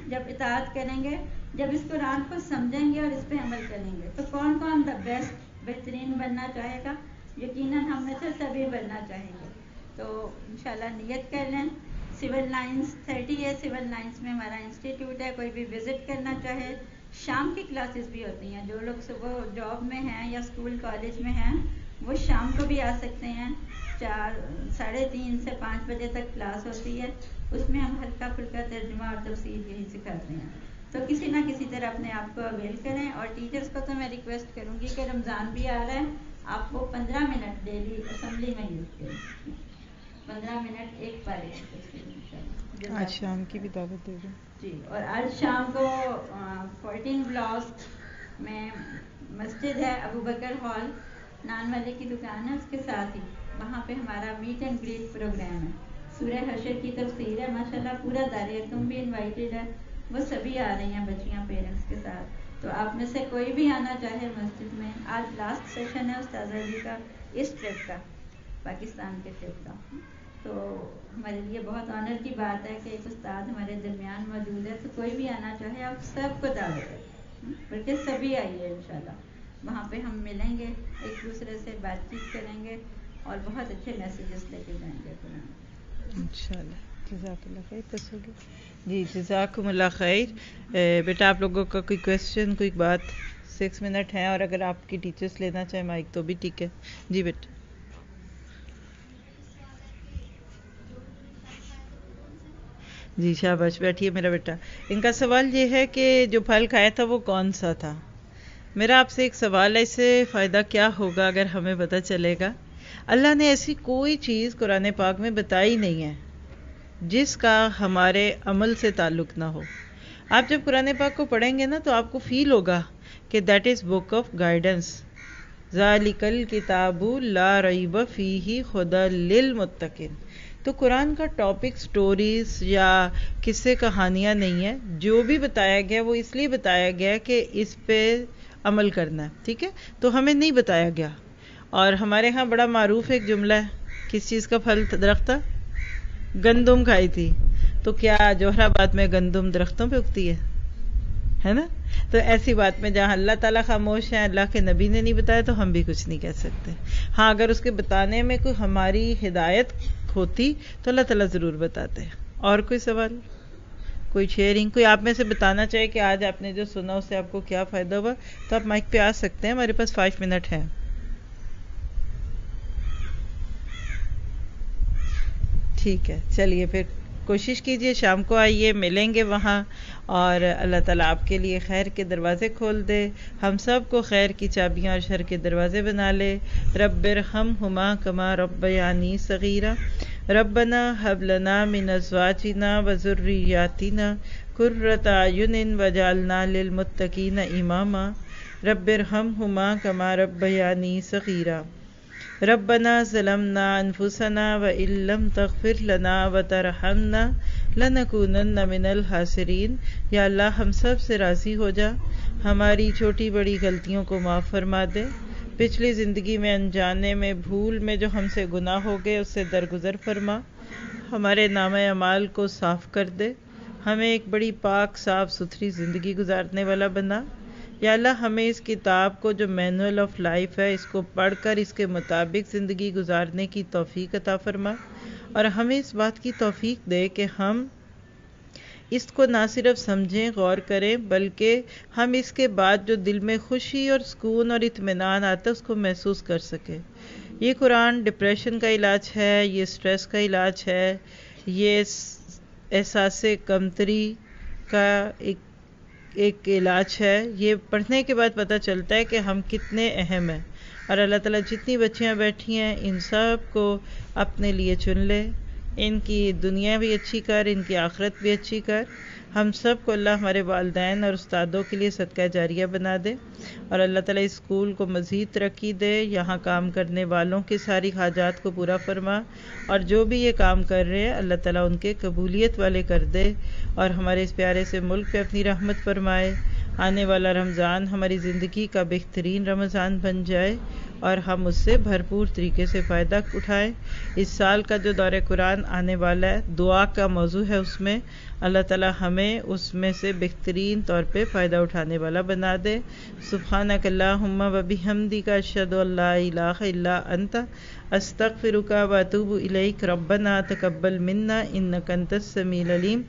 جب اطاعت کریں گے, جب اس قرآن کو سمجھیں گے اور اس پہ عمل کریں گے. تو کون کون دا بیسٹ بہترین بننا چاہے گا؟ یقیناً ہم میں سے سبھی بننا چاہیں گے. تو انشاءاللہ نیت کر لیں. سول لائنس 30 ہے, سول لائنس میں ہمارا انسٹیٹیوٹ ہے, کوئی بھی وزٹ کرنا چاہے. شام کی کلاسز بھی ہوتی ہیں, جو لوگ صبح جاب میں ہیں یا اسکول کالج میں ہیں وہ شام کو بھی آ سکتے ہیں. 4 ساڑھے 3 سے 5 بجے تک کلاس ہوتی ہے, اس میں ہم ہلکا پھلکا ترجمہ اور تفسیر یہی سکھاتے ہیں. تو کسی نہ کسی طرح اپنے آپ کو اویل کریں. اور ٹیچرس کو تو میں ریکویسٹ کروں گی کہ رمضان بھی آ رہا ہے, آپ وہ 15 منٹ ڈیلی اسمبلی میں یوز کریں, 15 منٹ ایک پارے انشاءاللہ. آج شام کی بھی دعوت دے دیں. جی, اور آج شام کو 14 بلاک میں مسجد ہے, ابو بکر ہال, نان والے کی دکان ہے, اس کے ساتھ ہی وہاں پہ ہمارا میٹ اینڈ گریٹ پروگرام ہے. سورہ حشر کی تفسیر ہے, ماشاءاللہ پورا دائرہ تم بھی انوائٹیڈ ہے, وہ سبھی آ رہی ہیں بچیاں پیرنٹس کے ساتھ. تو آپ میں سے کوئی بھی آنا چاہے مسجد میں, آج لاسٹ سیشن ہے استاذہ جی کا اس ٹرپ کا, پاکستان کے ٹرپ کا. تو ہمارے لیے بہت آنر کی بات ہے کہ ایک استاد ہمارے درمیان موجود ہے. تو کوئی بھی آنا چاہے آپ سب کو دعوت ہے, بلکہ سبھی آئیے انشاءاللہ. وہاں پہ ہم ملیں گے, ایک دوسرے سے بات چیت کریں گے اور بہت اچھے میسیجز لے کے جائیں گے قرآن. انشاءاللہ. جزاک اللہ خیر. بس ہو گیا جی, جزاکم اللہ خیر. بیٹا آپ لوگوں کا کوئی کویسچن, کوئی بات؟ 6 منٹ ہیں, اور اگر آپ کی ٹیچرس لینا چاہیں مائک تو بھی ٹھیک ہے. جی بیٹا. جی شاباش, بیٹھیے میرا بیٹا. ان کا سوال یہ ہے کہ جو پھل کھایا تھا وہ کون سا تھا؟ میرا آپ سے ایک سوال ہے, اس سے فائدہ کیا ہوگا اگر ہمیں پتہ چلے گا؟ اللہ نے ایسی کوئی چیز قرآن پاک میں بتائی نہیں ہے جس کا ہمارے عمل سے تعلق نہ ہو. آپ جب قرآن پاک کو پڑھیں گے نا تو آپ کو فیل ہوگا کہ that is book of guidance. ذالک الکتاب لا ریب فیہ ھدی للمتقین. تو قرآن کا ٹاپک سٹوریز یا قصے کہانیاں نہیں ہے, جو بھی بتایا گیا وہ اس لیے بتایا گیا کہ اس پہ عمل کرنا ہے. ٹھیک ہے, تو ہمیں نہیں بتایا گیا. اور ہمارے ہاں بڑا معروف ایک جملہ ہے, کس چیز کا پھل درخت تھا؟ گندم کھائی تھی. تو کیا جوہر آباد میں گندم درختوں پہ اگتی ہے نا؟ تو ایسی بات میں جہاں اللہ تعالیٰ خاموش ہے, اللہ کے نبی نے نہیں بتایا, تو ہم بھی کچھ نہیں کہہ سکتے. ہاں اگر اس کے بتانے میں کوئی ہماری ہدایت ہوتی تو اللہ تعالیٰ ضرور بتاتے. اور کوئی سوال, کوئی شیئرنگ, کوئی آپ میں سے بتانا چاہے کہ آج آپ نے جو سنا اس سے آپ کو کیا فائدہ ہوا, تو آپ مائک پہ آ سکتے ہیں, ہمارے پاس 5 منٹ ہیں. ٹھیک ہے, چلیے پھر کوشش کیجئے شام کو آئیے, ملیں گے وہاں, اور اللہ تعالیٰ آپ کے لیے خیر کے دروازے کھول دے, ہم سب کو خیر کی چابیاں اور شر کے دروازے بنا لے. رب ارحمہما کما ربیانی صغیرا. ربنا هب لنا من ازواجنا وذریاتنا قرۃ اعین واجعلنا للمتقین اماما. رب ارحمہما کما ربیانی صغیرا. ربنا ظلمنا انفسنا وان لم تغفر لنا وترحمنا لنکونن من الخاسرین. یا اللہ ہم سب سے راضی ہو جا, ہماری چھوٹی بڑی غلطیوں کو معاف فرما دے, پچھلی زندگی میں انجانے میں بھول میں جو ہم سے گناہ ہو گئے اس سے درگزر فرما, ہمارے نامہ اعمال کو صاف کر دے, ہمیں ایک بڑی پاک صاف ستھری زندگی گزارنے والا بنا. یا اللہ ہمیں اس کتاب کو جو مینول آف لائف ہے اس کو پڑھ کر اس کے مطابق زندگی گزارنے کی توفیق عطا فرما, اور ہمیں اس بات کی توفیق دے کہ ہم اس کو نہ صرف سمجھیں, غور کریں, بلکہ ہم اس کے بعد جو دل میں خوشی اور سکون اور اطمینان آتا ہے اس کو محسوس کر سکیں. یہ قرآن ڈپریشن کا علاج ہے, یہ سٹریس کا علاج ہے, یہ احساس کمتری کا ایک علاج ہے. یہ پڑھنے کے بعد پتہ چلتا ہے کہ ہم کتنے اہم ہیں, اور اللہ تعالیٰ جتنی بچیاں بیٹھی ہیں ان سب کو اپنے لیے چن لے, ان کی دنیا بھی اچھی کر, ان کی آخرت بھی اچھی کر. ہم سب کو اللہ ہمارے والدین اور استادوں کے لیے صدقہ جاریہ بنا دے, اور اللہ تعالیٰ اس اسکول کو مزید ترقی دے, یہاں کام کرنے والوں کی ساری حاجات کو پورا فرما, اور جو بھی یہ کام کر رہے ہیں اللہ تعالیٰ ان کے قبولیت والے کر دے, اور ہمارے اس پیارے سے ملک پہ اپنی رحمت فرمائے. آنے والا رمضان ہماری زندگی کا بہترین رمضان بن جائے, اور ہم اس سے بھرپور طریقے سے فائدہ اٹھائیں. اس سال کا جو دورہ قرآن آنے والا ہے, دعا کا موضوع ہے, اس میں اللہ تعالیٰ ہمیں اس میں سے بہترین طور پہ فائدہ اٹھانے والا بنا دے. سبحانک اللہم و بحمدک اشہد ان لا الہ الا انت استغفرک و اتوب الیک. ربنا تقبل منا انک انت السمیع العلیم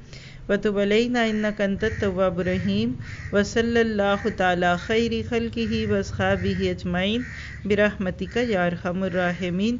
وتب علینا انک انت التواب الرحیم. وصلی اللہ تعالی خیر خلقہ واصحابہ اجمعین برحمتک یا ارحم الراحمین.